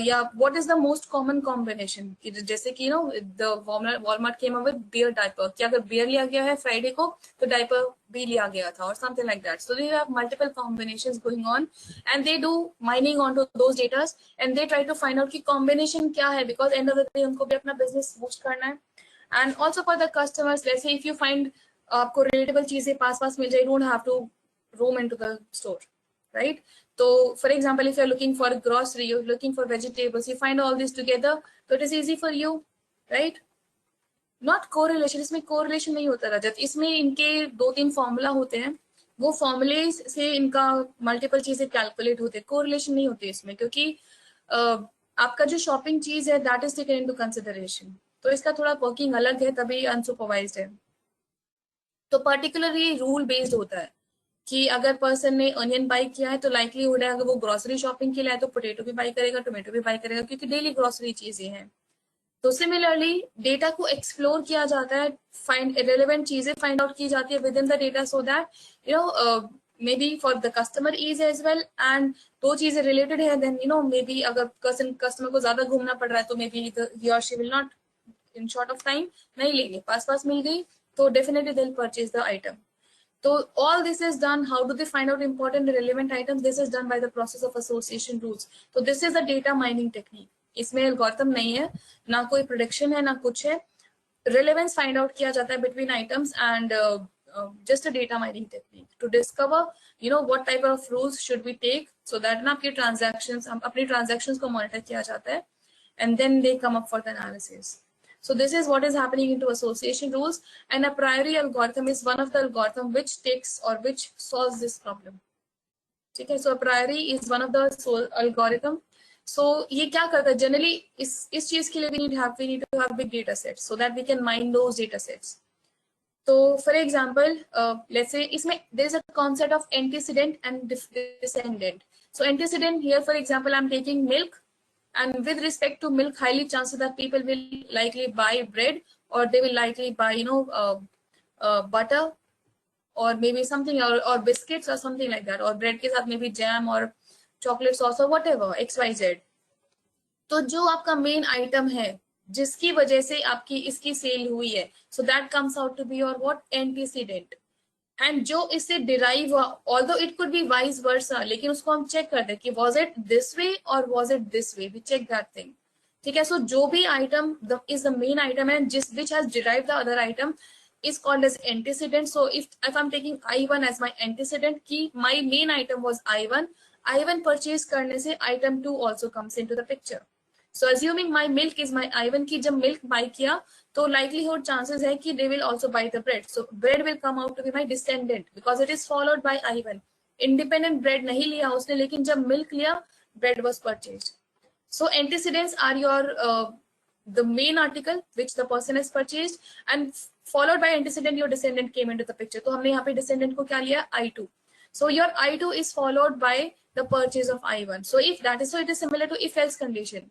या what is the most common combination, कि जैसे कि, you know, the Walmart came up with beer diaper, कि अगर beer लिया गया है Friday को तो diaper भी लिया गया था, or something like that. So they have multiple combinations going on and they do mining onto those data and they try to find out कि combination क्या है, because end of the day उनको भी अपना business boost करना है. And also for the customers, let's say if you find आपको relatable चीजें पास मिल जाए, you don't have to roam into the store, right? So for example, if you're looking for grocery, you're looking for vegetables, you find all this together, so it is easy for you, right? Not correlation, इसमें correlation नहीं होता रजत, इसमें इनके 2-3 formula होते हैं, वो फॉर्मूले से इनका मल्टीपल चीजें कैलकुलेट होते हैं, कोरिलेशन नहीं होती इसमें, क्योंकि आपका जो शॉपिंग चीज है that is taken into consideration, तो इसका थोड़ा वर्किंग अलग है, तभी अनसुपरवाइज्ड है. तो पर्टिकुलरली रूल बेस्ड होता है कि अगर पर्सन ने अनियन बाई किया है तो लाइकलीहुड है अगर वो ग्रोसरी शॉपिंग के लिए है तो पोटैटो भी बाई करेगा, टोमेटो भी बाई करेगा, क्योंकि डेली ग्रोसरी चीजें हैं. तो सिमिलरली डेटा को एक्सप्लोर किया जाता है, फाइंड रेलेवेंट चीजें फाइंड आउट की जाती है within the data, so that you know maybe for the customer is as well, and दो चीजें रिलेटेड है, then you know maybe अगर कस्टमर को ज्यादा घूमना पड़ रहा है तो मे बी ही और she will not in short of time नहीं लेंगे, पास मिल गई तो definitely they will purchase the item. So all this is done. How do they find out important and relevant items? This is done by the process of association rules. So this is a data mining technique. इसमें algorithm नहीं है, ना कोई prediction है, ना कुछ है. Relevance find out किया जाता है between items and just a data mining technique to discover, you know, what type of rules should we take so that ना आपके transactions, अपनी transactions को monitor किया जाता है, and then they come up for the analysis. So this is what is happening into association rules, and a priori algorithm is one of the algorithm which takes or which solves this problem. Okay, so a priori is one of the algorithm. So ये क्या करता है generally इस चीज के लिए we need to have big data sets so that we can mine those data sets. So for example, let's say इसमें there is a concept of antecedent and descendant. So antecedent here, for example, I'm taking milk. And with respect to milk, highly chances that people will likely buy bread, or they will likely buy, you know, butter, or maybe something, or biscuits or something like that, or bread के साथ maybe jam or chocolate sauce or whatever, XYZ. तो जो आपका main item है जिसकी वजह से आपकी इसकी सेल हुई है, so that comes out to be your what antecedent. And जो इससे डिराइव हुआ, although it could be vice versa, लेकिन उसको हम चेक करते हैं कि वाज इट दिस वे और was it this way, we check that thing. ठीक है, सो जो भी item is the main item है जिस which has derive the other item is called as antecedent. So if I'm taking I1 as my antecedent, ki my main item was I1 purchase करने से item 2 also comes into the picture. So assuming my milk is my I1, की जब milk buy किया तो likelihood chances है कि they will also buy the bread. So bread will come out to be my descendant because it is followed by I1. Independent bread नहीं लिया उसने, लेकिन जब milk लिया bread was purchased. So antecedents are your the main article which the person has purchased, and followed by antecedent your descendant came into the picture. तो हमने यहाँ पे descendant को क्या लिया I2. So your I2 is followed by the purchase of I1. So if that is, so it is similar to if else condition.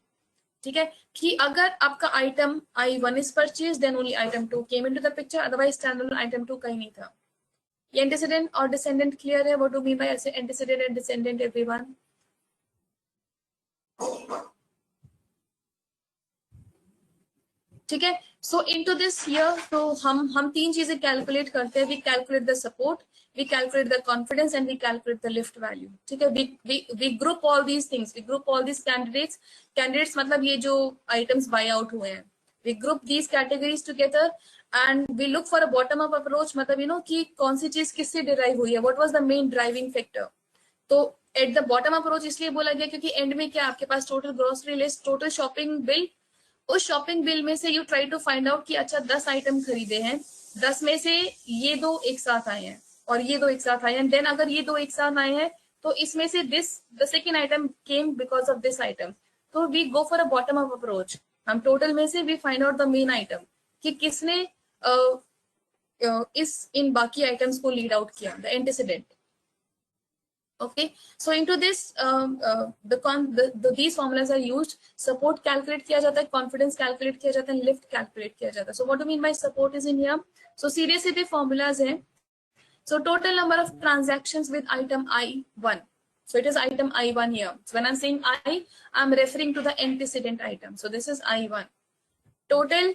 ठीक है, कि अगर आपका item I1 is purchased, then only item 2 came into the picture, otherwise standalone item 2 कहीं नहीं था. ये antecedent और descendant clear है? What do we mean by antecedent and descendant, everyone? ठीक है, So into this here, तो हम तीन चीजें कैलकुलेट करते हैं. We calculate the support, we calculate the confidence, and we calculate the lift value. ठीक है. We group all these things. We group all these candidates. Candidates मतलब ये जो items buy out हुए हैं. We group these categories together and we look for a bottom up approach. मतलब कि कौन सी चीज किससे derive हुई है. What was the main driving factor? तो at the bottom approach इसलिए बोला गया क्योंकि end में क्या आपके पास total grocery list, total shopping bill. उस शॉपिंग बिल में से you try to find out कि अच्छा 10 आइटम खरीदे हैं, 10 में से ये दो एक साथ आए हैं और ये दो एक साथ आए हैं. देन अगर ये दो एक साथ आए हैं तो इसमें से the second item came because of this item. तो we go for a bottom up approach. हम टोटल में से we find out the main item कि किसने इन बाकी आइटम्स को लीड आउट किया, the antecedent. Okay, so into this these formulas are used. Support calculate किया जाता है, confidence calculate किया जाता है, lift calculate किया जाता है. So what do you mean by support is in here? So सीधे formulas हैं. So total number of transactions with item I1. So it is item I1 here. So when I'm saying I'm referring to the antecedent item. So this is I1. Total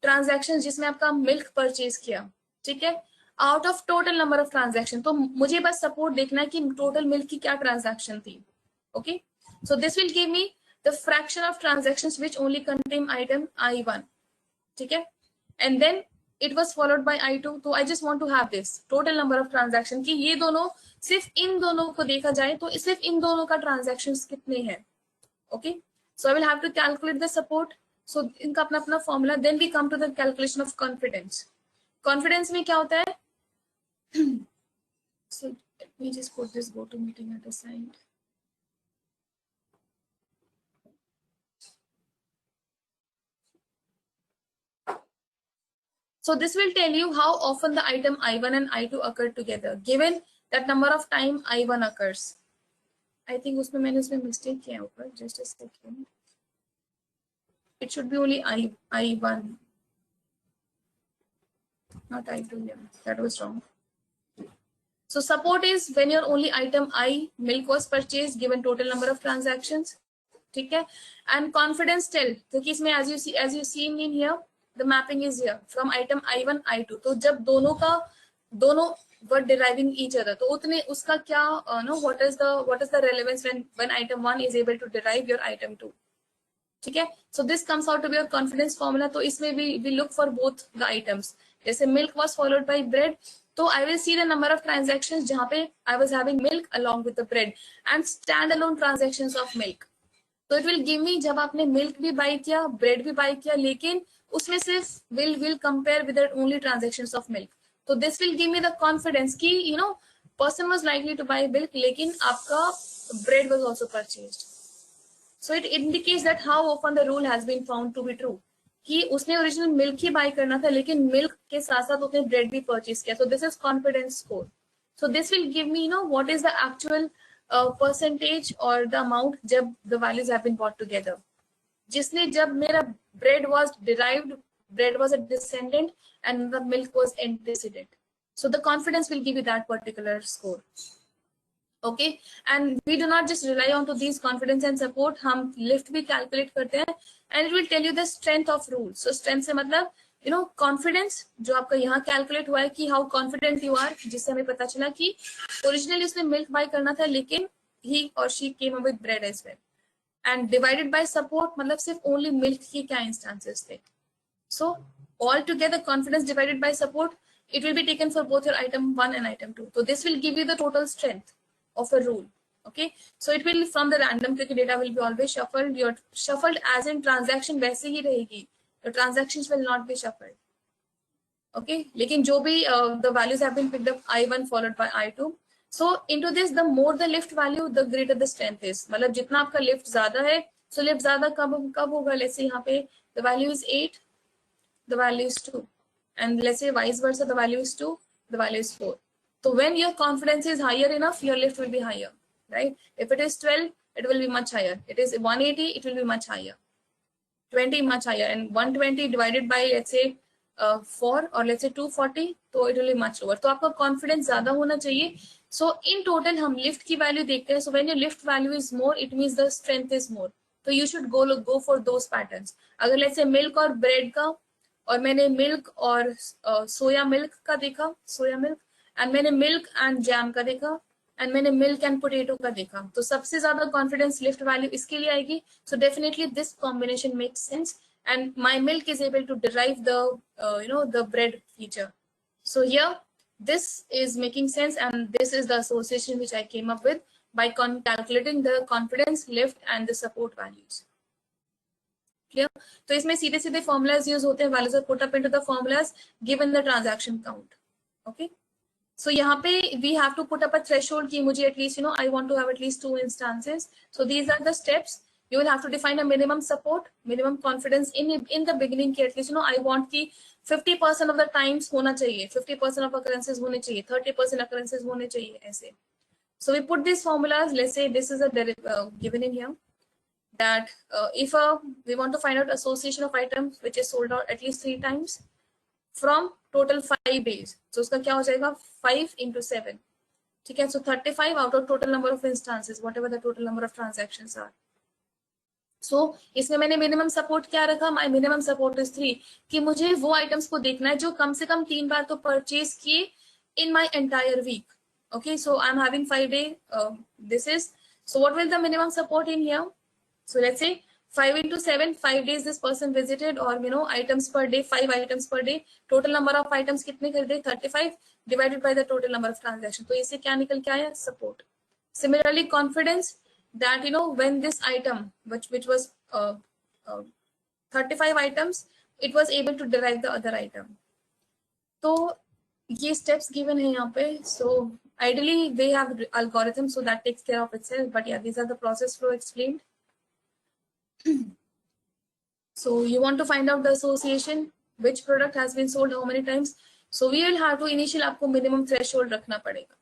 transactions जिसमें आपका milk purchase किया, ठीक है, out of total number of transaction. तो मुझे बस support देखना है कि टोटल मिल्क की क्या ट्रांजैक्शन थी. Okay, so this will give me the fraction of transactions which only contain item I1. ठीक है, and then it was followed by I2. तो I just want to have this total number of transaction कि ये दोनों, सिर्फ इन दोनों को देखा जाए तो सिर्फ इन दोनों का ट्रांजैक्शंस कितने हैं. Okay, so I will have to calculate the support. So इनका अपना अपना formula. Then we come to the calculation of confidence. Confidence में क्या होता है? So let me just put this go to meeting at a side. So this will tell you how often the item I1 and I2 occur together given that number of time I1 occurs. I think उसमें मैंने उसमें mistake किया ऊपर. Just a second. It should be only I1, not I2. Yeah, that was wrong. So support is when your only item I, milk, was purchased given total number of transactions. ठीक है, and confidence tell तो कि इसमें as you see in here the mapping is here from item I1 I2. तो जब दोनों were deriving each other तो उतने उसका क्या what is the relevance when item 1 is able to derive your item 2. ठीक है, so this comes out to be your confidence formula. तो इसमें we look for both the items. जैसे milk was followed by bread, तो I will see the number of transactions जहाँ पे I was having milk along with the bread and standalone transactions of milk. तो it will give me जब आपने milk भी buy किया, bread भी buy किया, लेकिन उसमें सिर्फ will compare with the only transactions of milk. तो this will give me the confidence कि person was likely to buy milk लेकिन आपका bread was also purchased. So it indicates that how often the rule has been found to be true. कि उसने original milk ही bye करना था लेकिन milk के साथ साथ उसने ब्रेड भी परचेज किया. So this is confidence score. So this will give me what is the actual percentage और द अमाउंट जब the values have been bought together. जिसने जब मेरा bread was derived, bread was a descendant and the milk was antecedent. So the confidence will give you that particular score. Okay, and we do not just rely on to these confidence and support. हम lift भी calculate करते हैं and it will tell you the strength of rule. So strength से मतलब confidence जो आपका यहाँ calculate हुआ है कि how confident you are, जिससे हमें पता चला कि originally उसने milk buy करना था लेकिन he or she came up with bread as well. And divided by support मतलब सिर्फ only milk की क्या instances थे. So all together confidence divided by support, it will be taken for both your item 1 and item 2. So this will give you the total strength of a rule. Okay, so it will from the random क्योंकि data will be always shuffled. Your shuffled as in transaction वैसे ही रहेगी. The transactions will not be shuffled. Okay, लेकिन जो भी the values have been picked up I1 followed by I2. So into this the more the lift value the greater the strength is. मतलब जितना आपका lift ज्यादा है, so lift ज्यादा कब होगा. Let's say यहाँ पे the value is 8, the value is 2, and let's say vice versa the value is 2, the value is 4. So when your confidence is higher enough, your lift will be higher, right? If it is 12, it will be much higher. It is 180, it will be much higher. 20 much higher, and 120 divided by let's say 4 or let's say 240, so it will be much lower. तो आपका confidence ज़्यादा होना चाहिए. So in total हम lift की value देखते हैं. So when your lift value is more, it means the strength is more. So you should go for those patterns. अगर let's say milk और bread का और मैंने मिल्क और सोया मिल्क का देखा, सोया मिल्क, एंड मैंने मिल्क एंड जैम का देखा, एंड मैंने मिल्क एंड पोटैटो का देखा, तो सबसे ज्यादा कॉन्फिडेंस लिफ्ट वैल्यू इसके लिए आएगी. So definitely this combination makes sense, and my milk is able to derive the the bread feature. So here this is making sense, and this is the association which I came up with by calculating the confidence lift and the support values. Clear? तो इसमें सीधे सीधे formulas use होते हैं. values are put up into the formulas given the transaction count. Okay, so यहाँ पे we have to put up a threshold कि मुझे at least I want to have at least 2 instances. So these are the steps. You will have to define a minimum support, minimum confidence in the beginning कि at least I want कि 50% of the times होना चाहिए, 50% of occurrences होने चाहिए, 30% occurrences होने चाहिए, ऐसे. So we put these formulas. Let's say this is a given in here, that if we want to find out association of items which is sold out at least 3 times from total 5 days. So उसका क्या हो जाएगा, 5 into 7. ठीक है, so 35 out of total number of instances, whatever the total number of transactions are. So इसमें मैंने minimum support क्या रखा, माई मिनिमम सपोर्ट इज 3, कि मुझे वो आइटम्स को देखना है जो कम से कम 3 बार तो परचेज किए in my entire week. Okay, so I'm having 5 day. This is, so what will the minimum support in here? So let's say 5 into 7, 5 days this person visited, or items per day, 5 items per day. Total number of items कितने खरीदे, 35 divided by the total number of transactions. तो इससे क्या निकल के आया, support. Similarly, confidence that when this item which was 35 items, it was able to derive the other item. तो ये steps given है यहाँ पे. So ideally they have algorithm, so that takes care of itself, but yeah, these are the process flow explained. So you want to find out the association, which product has been sold how many times. So we will have to initial आपको minimum threshold रखना पड़ेगा.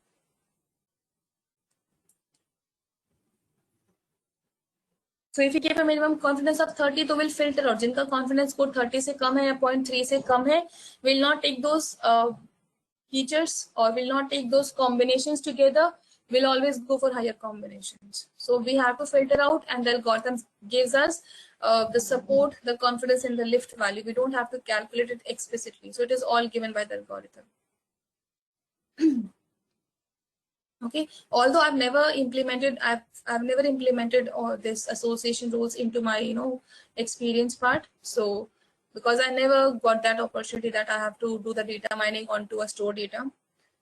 So if you give a minimum confidence of 30, तो will filter out जिनका confidence score 30 से कम है या 0.3 से कम है, will not take those features or will not take those combinations together, will always go for higher combinations. So we have to filter out, and the algorithm gives us the support, the confidence, and the lift value. We don't have to calculate it explicitly. So it is all given by the algorithm. Okay, although I've never implemented this association rules into my experience part. So because I never got that opportunity that I have to do the data mining onto a store data.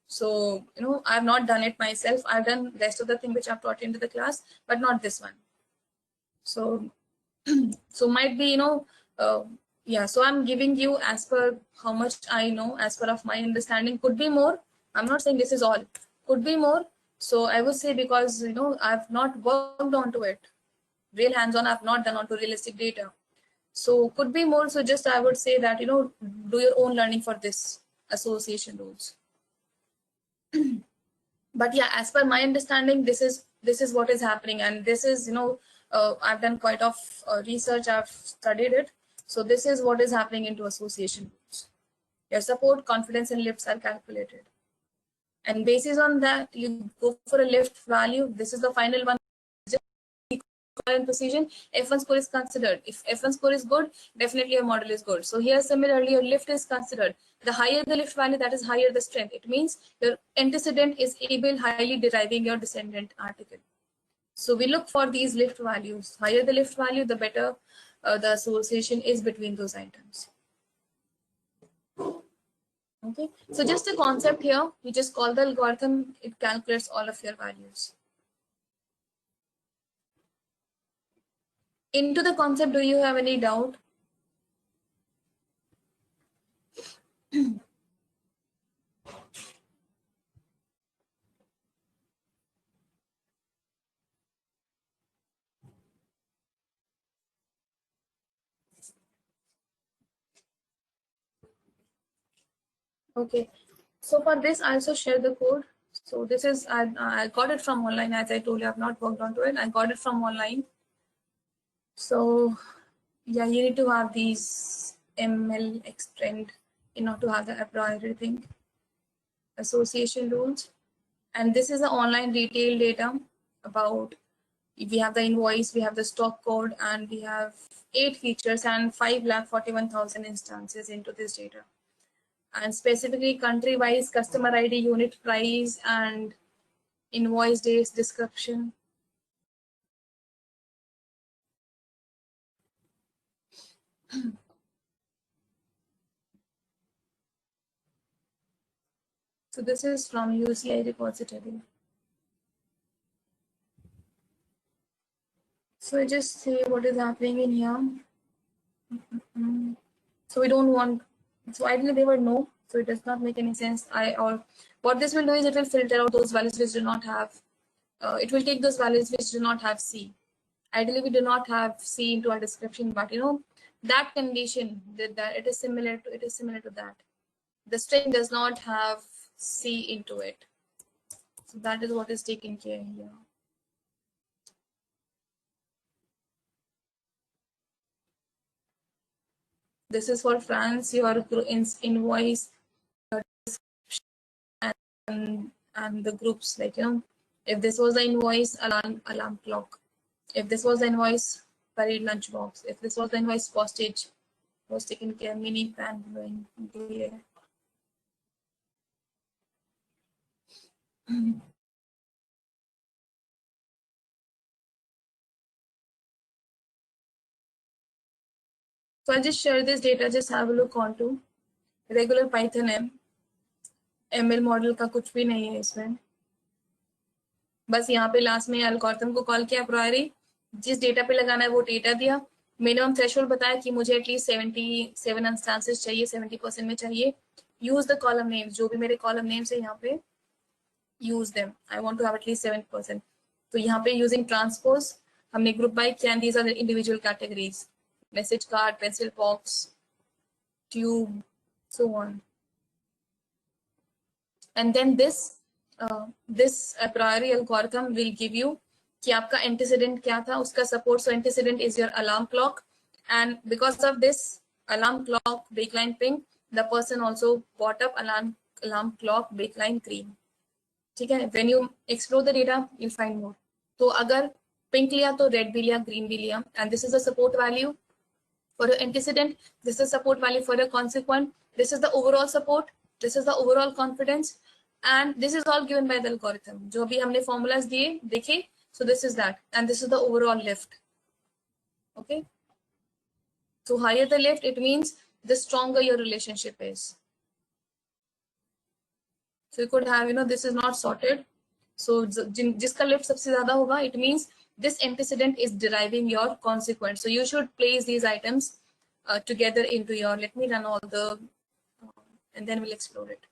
So I've not done it myself. I've done rest of the thing which I've taught into the class, but not this one. So so might be yeah, so I'm giving you as per how much I know, as per of my understanding. Could be more. I'm not saying this is all, could be more. So I would say, because I've not worked onto it real hands-on, I've not done onto realistic data, so could be more. So just I would say that do your own learning for this association rules. But yeah, as per my understanding, this is what is happening, and this is I've done quite of research, I've studied it. So this is what is happening into association rules. Your support, confidence, and lifts are calculated, and basis on that you go for a lift value. This is the final one. And precision, F1 score is considered. If F1 score is good, definitely your model is good. So here similarly your lift is considered. The higher the lift value, that is higher the strength. It means your antecedent is able highly deriving your descendant article. So we look for these lift values. Higher the lift value, the better the association is between those items. Okay, so just a concept here, we just call the algorithm, it calculates all of your values. Into the concept, do you have any doubt? Okay, so for this I also share the code. So this is I got it from online. As I told you, I've not worked onto it. I got it from online. So yeah, you need to have these ML extend in order to have the everything association rules. And this is the online retail data about We have the invoice, we have the stock code, and we have 8 features and 5,41,000 instances into this data. And specifically country-wise, customer ID, unit price, and invoice dates description. So this is from UCI repository. So I just say what is happening in here. So we don't want, so ideally they would know, so it does not make any sense. Or what this will do is it will filter out those values which do not have, it will take those values which do not have C. Ideally we do not have C into our description, but you know, that condition that it is similar to that. The string does not have C into it. So that is what is taken care here. This is for France, your invoice and the groups, like, you know, if this was the invoice, alarm clock. If this was the invoice, parade lunchbox. If this was the invoice, postage was taken care, mini pan blowing. So I'll just share this data, just have a look onto regular Python ML model का कुछ भी नहीं है इसमें, बस यहाँ पे last में एल्गोरिथम को कॉल किया, प्रायोरी जिस डेटा पे लगाना है वो डेटा दिया, मिनिमम थ्रेशोल्ड बताया कि मुझे एटलीस्ट 77 इंस्टेंसेस चाहिए, 70% में चाहिए, यूज द कॉलम नेम्स, जो भी मेरे कॉलम नेम्स है यहाँ पे use them, I want to have at least 7%. तो यहाँ पे यूजिंग ट्रांसपोज हमने ग्रुप बाय किया, and these are individual categories, message card, pencil box, tube, so on. And then this a priori algorithm will give you कि आपका antecedent क्या था, उसका support. So antecedent is your alarm clock, and because of this alarm clock baseline ping, the person also bought up alarm clock baseline green. ठीक है, when you explore the data you'll find more. तो अगर pink लिया तो red भी लिया, green भी लिया, and this is the support value for your antecedent, this is support value for your consequent, this is the overall support, this is the overall confidence, and this is all given by the algorithm. जो भी हमने formulas दिए देखे, so this is that, and this is the overall lift. Okay, so higher the lift, it means the stronger your relationship is. So you could have, you know, this is not sorted, so जिसका lift सबसे ज़्यादा होगा, it means this antecedent is deriving your consequent. So you should place these items together into your, let me run all the and then we'll explore it.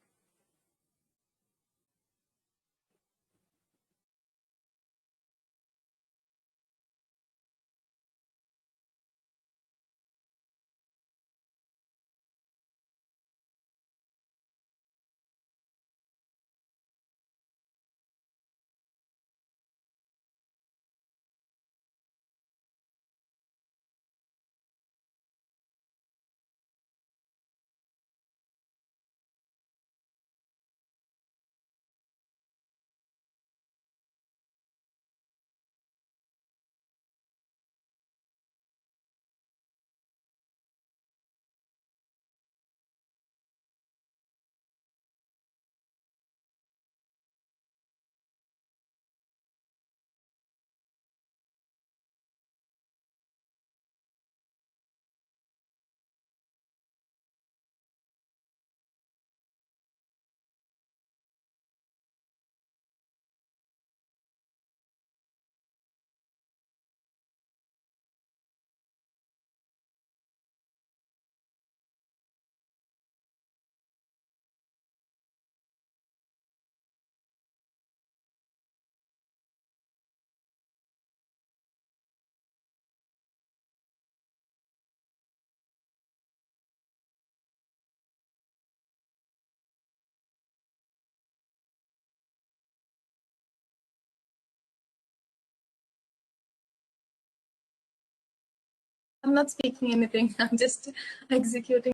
I'm not speaking anything. I'm just executing.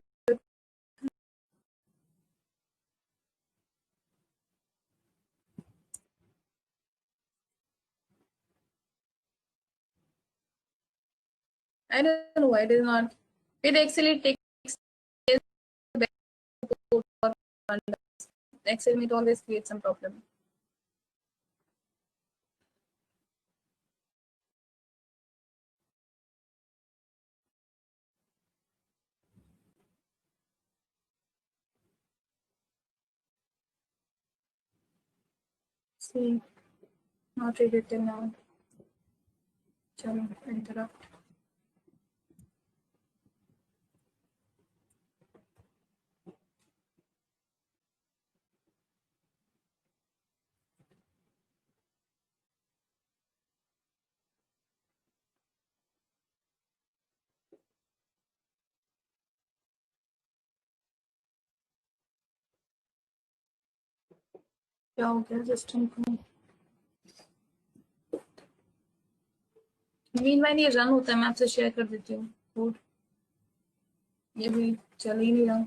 I don't know why it is not. With Excel, it takes Excel, it always creates some problem. See, not read it till now. Chalo, interrupt. क्या हो गया system को? Meanwhile ये run होता है, मैं आपसे share कर देती हूँ कोड। ये भी चल ही नहीं रहा।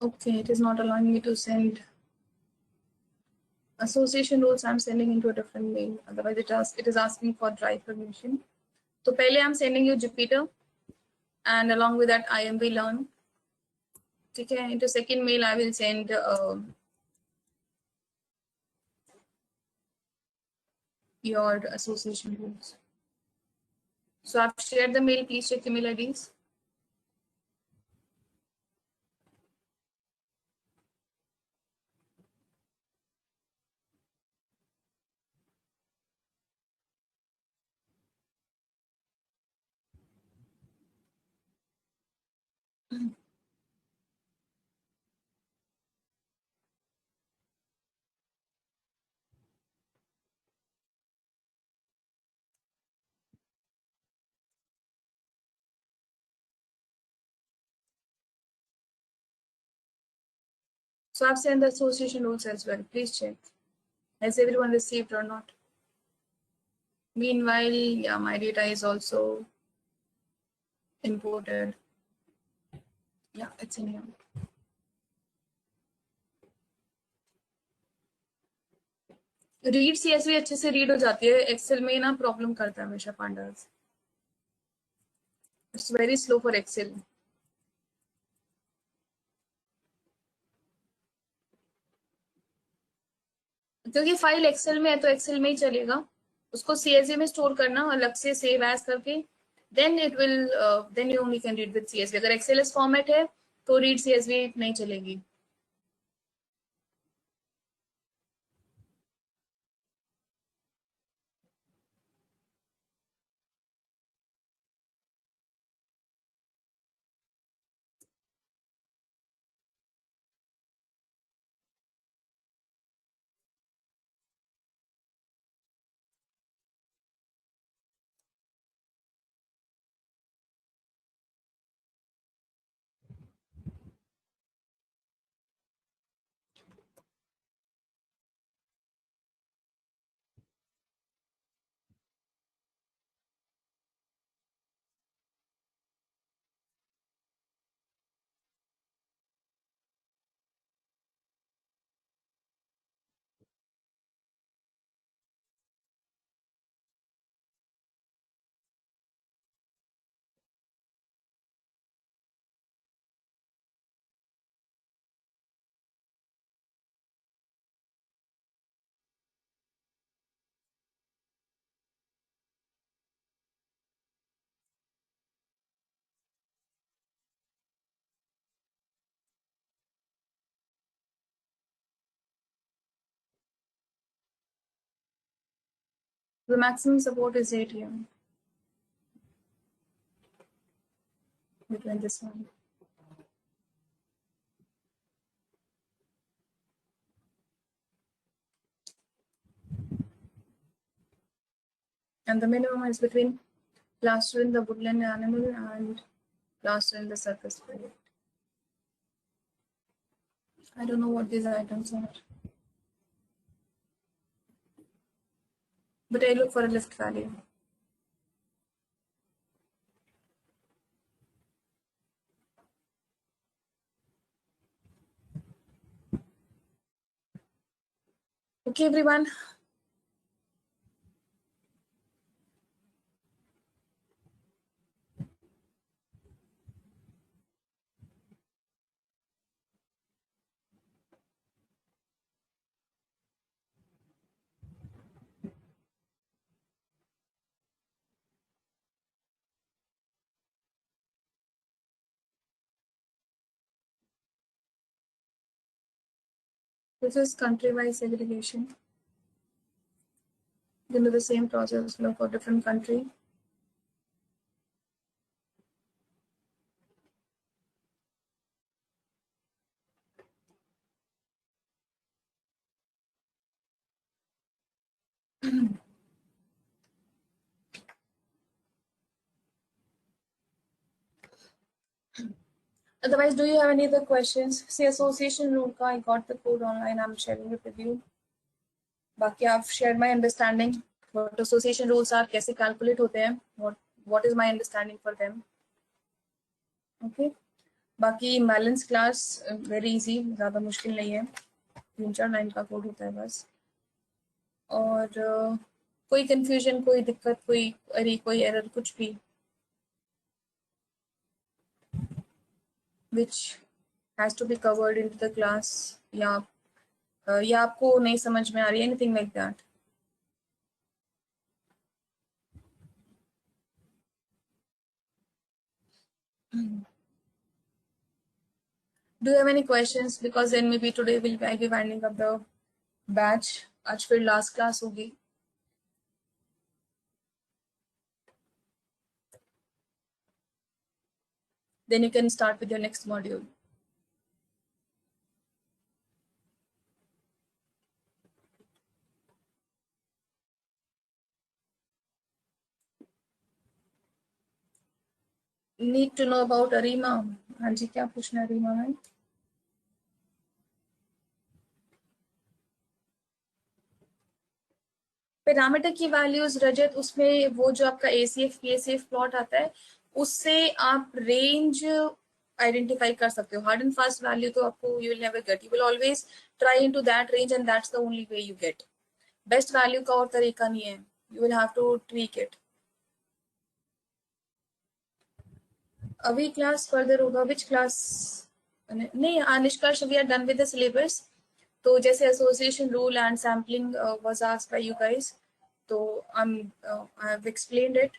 Okay, it is not allowing me to send association rules. I'm sending into a different mail. Otherwise, it is asking for drive permission. So, पहले I'm sending you Jupyter, and along with that, IMB Learn. Okay, into second mail, I will send your association rules. So, I've shared the mail. Please check email IDs. So, I've sent the association rules as well. Please check. Has everyone received or not? Meanwhile, yeah, my data is also imported. Yeah, it's in here. Read CSV अच्छे से read हो जाती है, Excel में ना problem करता है हमेशा pandas. It's very slow for Excel. क्योंकि फाइल एक्सेल में है तो एक्सेल में ही चलेगा, उसको सीएसवी में स्टोर करना अलग से सेव एज करके, then it will then you only can read with CSV. अगर एक्सेल फॉर्मेट है तो रीड सीएसवी नहीं चलेगी। The maximum support is 8 here between this one. And the minimum is between plaster in the woodland animal and plaster in the circus spirit. I don't know what these items are, but I look for a lift value. Okay, everyone. This is country-wise segregation. You can do the same process for different country. Otherwise, do you have any other questions? See, association rule ka, I got the code online. I'm sharing it with you. Baki, I've shared my understanding. What association rules are, kaise calculate hote hain, what is my understanding for them. Okay. बाकी balance class very easy, ज़्यादा मुश्किल नहीं है, 3-4 line का code होता है बस. और कोई कंफ्यूजन, कोई दिक्कत, कोई एरर, कुछ भी which has to be covered into the class, या आपको नहीं समझ में आ रही है, anything like that. Do you have any questions? Because then maybe today I'll be winding up the batch. आज फिर last class होगी. Then you can start with your next module. Need to know about ARIMA. हाँ जी, क्या पूछना है ARIMA में? Parameter की वैल्यूज रजत, उसमें वो जो आपका ACF PACF प्लॉट आता है, उससे आप रेंज आइडेंटिफाई कर सकते हो. हार्ड एंड फास्ट वैल्यू तो आपको you will never get. You will always try into that range and that's the only way you get. Best value का और तरीका नहीं है. You will have to tweak it. अभी क्लास फर्दर होगा. Which class? नहीं, निष्कर्ष, we are done with the syllabus. तो जैसे association rule and sampling was asked by you guys, तो I have explained it.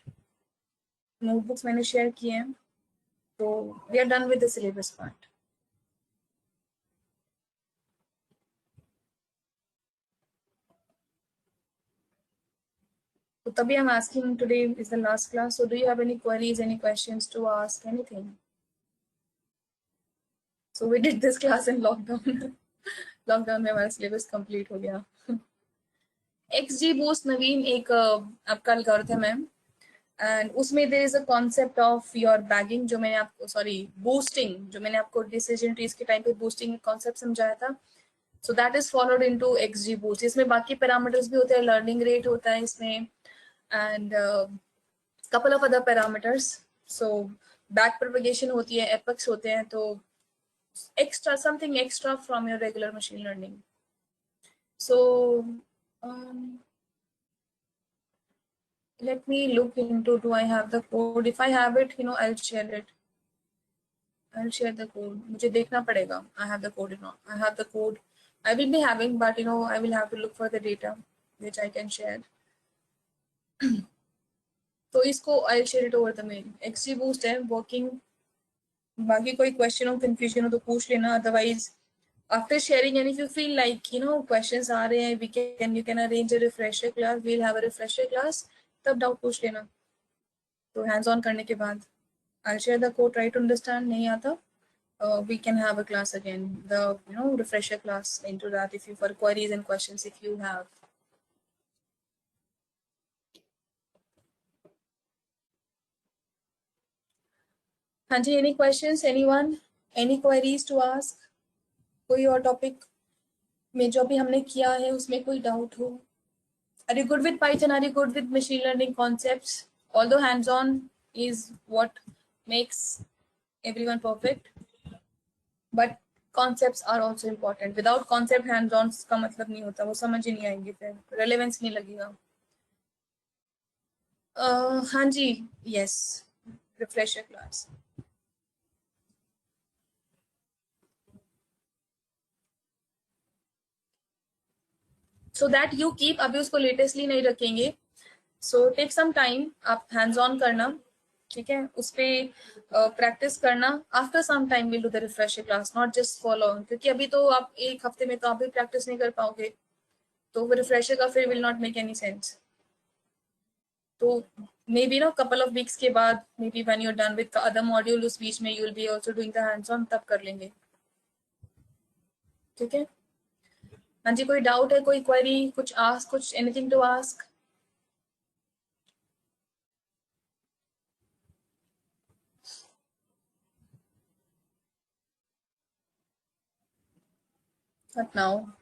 Notebooks मैंने शेयर किए हैं. तो we are done with the syllabus part. So Tabi, I'm asking, today is the last class, so do you have any queries, any questions to ask, anything? So we did this class in lockdown. Lockdown में हमारा syllabus complete हो गया. XGBoost नवीन एक आपका algorithm है, and उसमें there is a concept of your bagging, जो मैंने आपको बूस्टिंग, जो मैंने आपको डिसीजन ट्रीज के टाइम पे बूस्टिंग कॉन्सेप्ट समझाया था. So that is followed into XGBoost. इसमें बाकी पैरामीटर्स भी होते हैं, लर्निंग रेट होता है इसमें, and couple of other parameters. So back propagation होती है, epochs होते हैं, तो extra, something extra from your regular machine learning. So let me look into, do I have the code? If I have it, I'll share it. I'll share the code. मुझे देखना पड़ेगा. I have the code, I have the code. I will be having, but I will have to look for the data which I can share. तो इसको I'll share it over the mail. XGBoost है, working. बाकी कोई question हो, confusion हो तो पूछ लेना. Otherwise after sharing, and if you feel like questions are rahe hain, you can arrange a refresher class. We'll have a refresher class, tab doubt पूछ लेना. तो hands on करने के बाद I'll share the code, try to understand, नहीं आता we can have a class again, the refresher class into that, if you for queries and questions if you have. हाँ जी, any questions, anyone, any queries to ask? कोई और topic में जो अभी हमने किया है उसमें कोई डाउट हो? Are you good with Python? Are you good with machine learning concepts? Although hands-on is what makes everyone perfect, but concepts are also important. Without concept, hands-on का मतलब नहीं होता, वो समझ ही नहीं आएंगे, फिर relevance नहीं लगेगा. हाँ जी, yes, refresher class. So that you keep, अभी उसको लेटेस्टली नहीं रखेंगे, so take some time, आप hands on करना, ठीक है, उस पे प्रैक्टिस करना. After some time will do the refresher class, not just follow, क्योंकि अभी तो आप एक हफ्ते में तो आप भी प्रैक्टिस नहीं कर पाओगे, तो वो रिफ्रेशर का फिर will not make any sense. तो maybe couple of weeks के बाद, maybe when you are done with other module, उस बीच में you will be also doing the hands on, तब कर लेंगे. ठीक है. हाँ जी, कोई डाउट है, कोई क्वेरी, कुछ आस्क, कुछ anything to ask? Not now.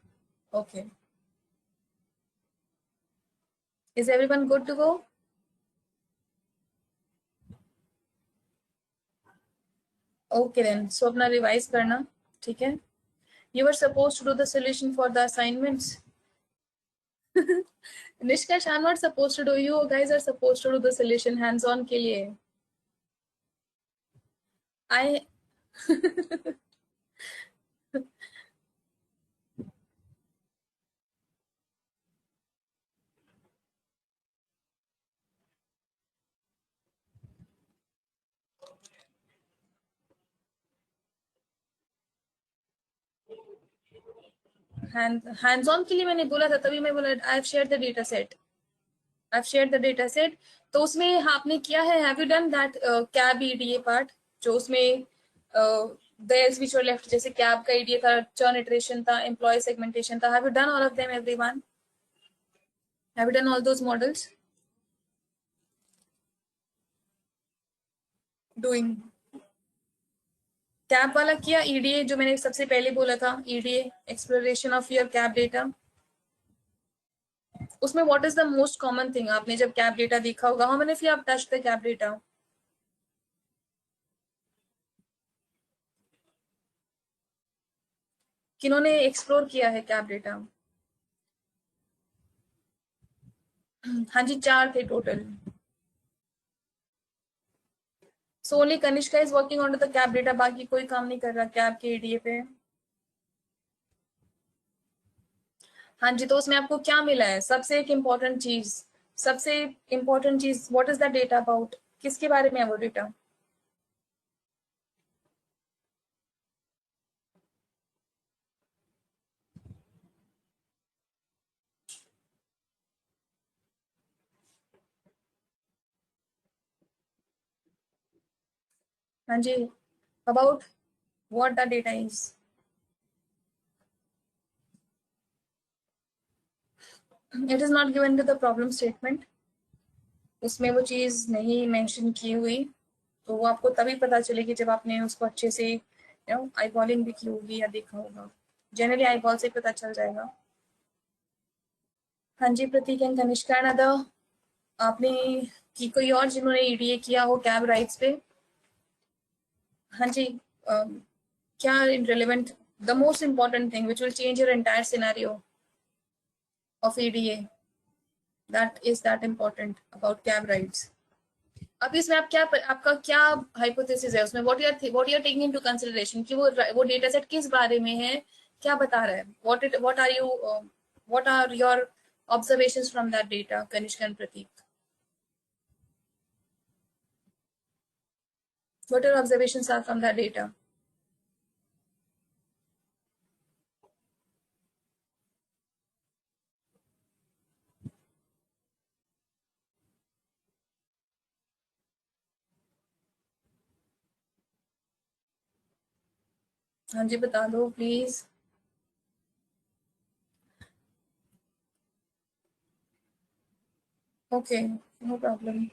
Okay. Is everyone good to go? Okay then. So अपना रिवाइज करना, ठीक है. You were supposed to do the solution for the assignments. Nishkash, I'm not supposed to do. You guys are supposed to do the solution hands-on के लिए. I hands-on के लिए मैंने बोला था, तभी मैं बोला I've shared the data set. I've shared the data set. तो उसमें आपने किया है, have you done that CAB EDA part, जो उसमें there's which were left, जैसे CAB का EDA था, churn iteration था, employee segmentation था. Have you done all of them, everyone? Have you done all those models? Doing. Cab वाला किया, EDA जो मैंने सबसे पहले बोला था, EDA exploration of your cab data. उसमें what is the most common thing, आपने जब कैप डेटा देखा होगा, how many of you have touched the cab data? किन्होंने एक्सप्लोर किया है कैप डेटा? हाँ जी, 4 थे total. So only Kanishka is working on the cab data, बाकी कोई काम नहीं कर रहा कैप के ईडीए पे. हाँ जी, तो उसमें आपको क्या मिला है? सबसे एक इम्पोर्टेंट चीज, सबसे इम्पोर्टेंट चीज, what is the data about, किसके बारे में है वो डेटा? हाँ जी, about what the data is. It is not given to the problem statement, उसमें वो चीज नहीं मेंशन की हुई, तो वो आपको तभी पता चलेगी जब आपने उसको अच्छे से आई बॉलिंग भी की होगी या देखा होगा. जनरली आई बॉल से पता चल जाएगा. हाँ जी, प्रतीक एंड कनिष्का नदा, आपने की कोई और जिन्होंने ईडीए किया हो कैब राइट्स पे? हाँ जी, क्या relevant, the most important thing which will change your entire scenario of EDA, that is that important about cab rides. अब इसमें आप क्या, आपका क्या हाइपोथेसिस है उसमें, what you are taking into consideration कि वो डेटा सेट किस बारे में है, क्या बता रहा है, what are your observations from that data, Kanishk and Prateek? What your observations are from that data? हाँ जी बता दो please. Okay, no problem.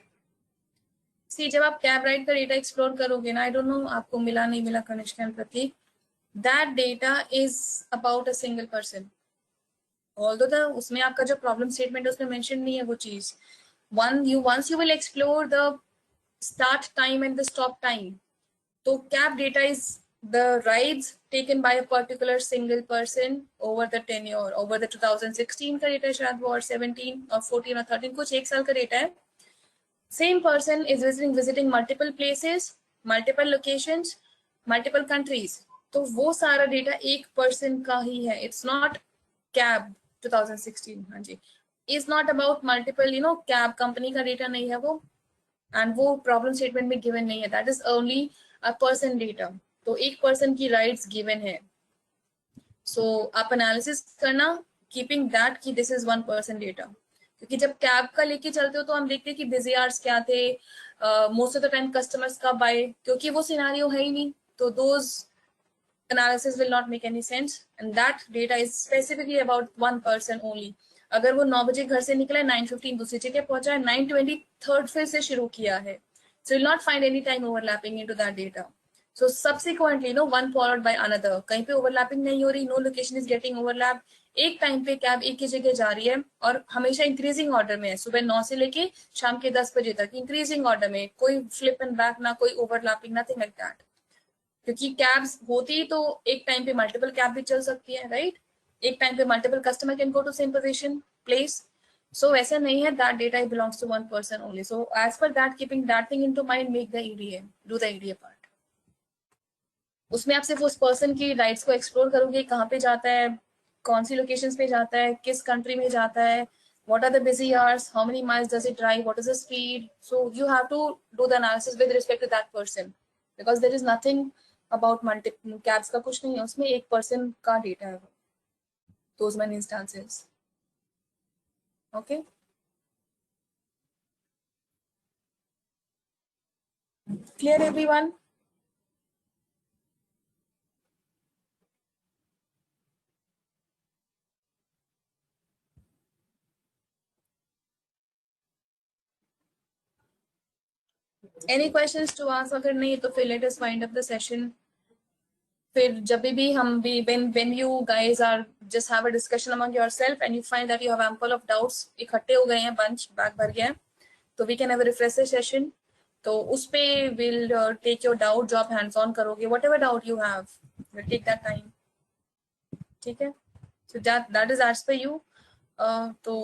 See, जब आप कैब राइड का डेटा एक्सप्लोर करोगे ना, आई डोंट नो आपको मिला नहीं मिला Kanishk and Prateek, that data is about a single person. Although the उसमें आपका जो प्रॉब्लम स्टेटमेंट है उसमें मेंशन नहीं है वो चीज। once you will explore the start time and the stop time, so cab data is the rides taken by a particular single person over the tenure, over the 2016 का data शायद वो, और 17 और 14 और 13, कुछ एक साल का डेटा है। Same person is visiting multiple places, multiple locations, multiple countries, तो वो सारा डेटा एक पर्सन का ही है। इट्स नॉट कैब 2016, हाँ जी, is not about multiple cab company का डेटा नहीं है वो, एंड वो प्रॉब्लम स्टेटमेंट में गिवन नहीं है। That is only a person data, तो एक पर्सन की राइट्स गिवन है। सो आप एनालिसिस करना कीपिंग दैट कि this is one person data, क्योंकि जब कैब का लेके चलते हो तो हम देखते हैं कि बिजी आवर्स क्या थे, most of the time customers कब आए, क्योंकि वो सिनारियो है ही नहीं, तो those analysis will not make any sense, and that data is specifically about one person only. अगर वो 9 बजे घर से निकला है, 9:15 दूसरी जगह पहुंचा है, 9:20 थर्ड फिर से शुरू किया है, so you'll not find any time overlapping into that data. So subsequently, one followed by another, कहीं पे overlapping नहीं हो रही, no location is getting overlapped, एक टाइम पे कैब एक ही जगह जा रही है और हमेशा इंक्रीजिंग ऑर्डर में है, सुबह 9 से लेके शाम के 10 बजे तक इंक्रीजिंग ऑर्डर में, कोई फ्लिप एंड बैक ना, कोई ओवरलैपिंग, नथिंग लाइक दैट। क्योंकि कैब्स होती तो एक टाइम पे मल्टीपल कैब भी चल सकती है, राइट, एक टाइम पे multiple customer can go to same position place. So ऐसा नहीं है, that data belongs to one person only. So as per that, keeping that thing into mind, make the EDA, do the EDA part. उसमें आप सिर्फ उस person की rights को explore करोगे, कहाँ पे जाता है, कौन सी लोकेशंस पे जाता है, किस कंट्री में जाता है, what are the busy hours, how many miles does it drive, what is the speed, so you have to do the analysis with respect to that person, because there is nothing about multiple cabs का कुछ नहीं है उसमें, एक person का data है those many instances. Okay, clear everyone? Any questions to ask? अगर नहीं तो फिर let us wind up the session. फिर जब भी हम भी when you guys are just have a discussion among yourself and you find that you have ample of doubts, इकट्ठे हो गए हैं, bunch बैग भर गया है, तो we can have a refresher session. तो उस पे we'll take your doubt जो आप hands on करोगे, whatever doubt you have, we'll take that time. ठीक है, so that is as per you. तो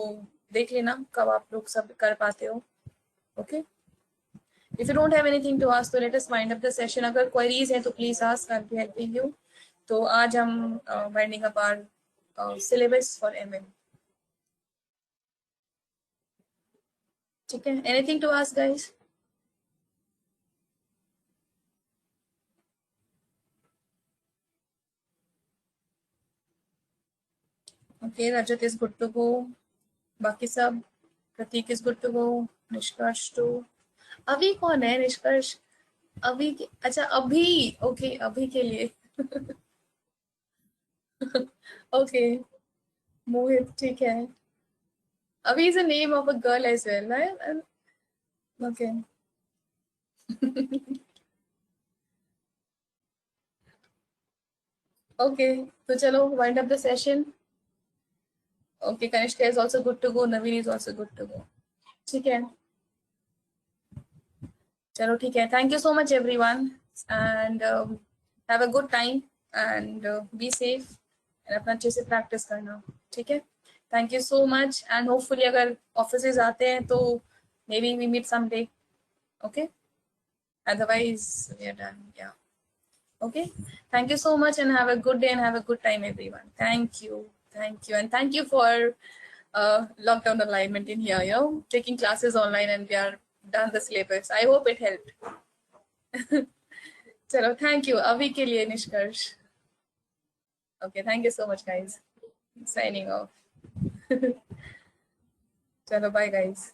देख लेना कब आप लोग सब कर पाते हो. Okay, if you don't have anything to ask, तो let us wind up the session. अगर queries हैं तो please ask, I'll be helping you. तो आज हम winding up our syllabus for MM. ठीक है, anything to ask guys? Okay, Rajat is good to go, बाकी सब, Prateek is good to go, Nishkarsh too, अभी कौन है निष्कर्ष? अभी अच्छा अभी, ओके अभी के लिए ओके, मोहित ठीक है, Abhi is a name of a girl as well, right? Okay okay, तो चलो wind up the session. Okay, Kanishka is also good to go, Naveen is also good to go. ठीक है, चलो ठीक है, thank you so much everyone, and have a good time, and be safe, and अपना अच्छे से प्रैक्टिस करना. ठीक है, thank you so much, and hopefully अगर ऑफिस आते हैं तो maybe we meet some day. Okay, otherwise we are done. या okay, thank you so much and have a good day and have a good time everyone. Thank you, and thank you for lockdown alignment in here, taking classes online, and we are done the syllabus. I hope it helped. चलो, thank you अभी के लिए निष्कर्ष. Okay, thank you so much guys, signing off. चलो, bye guys.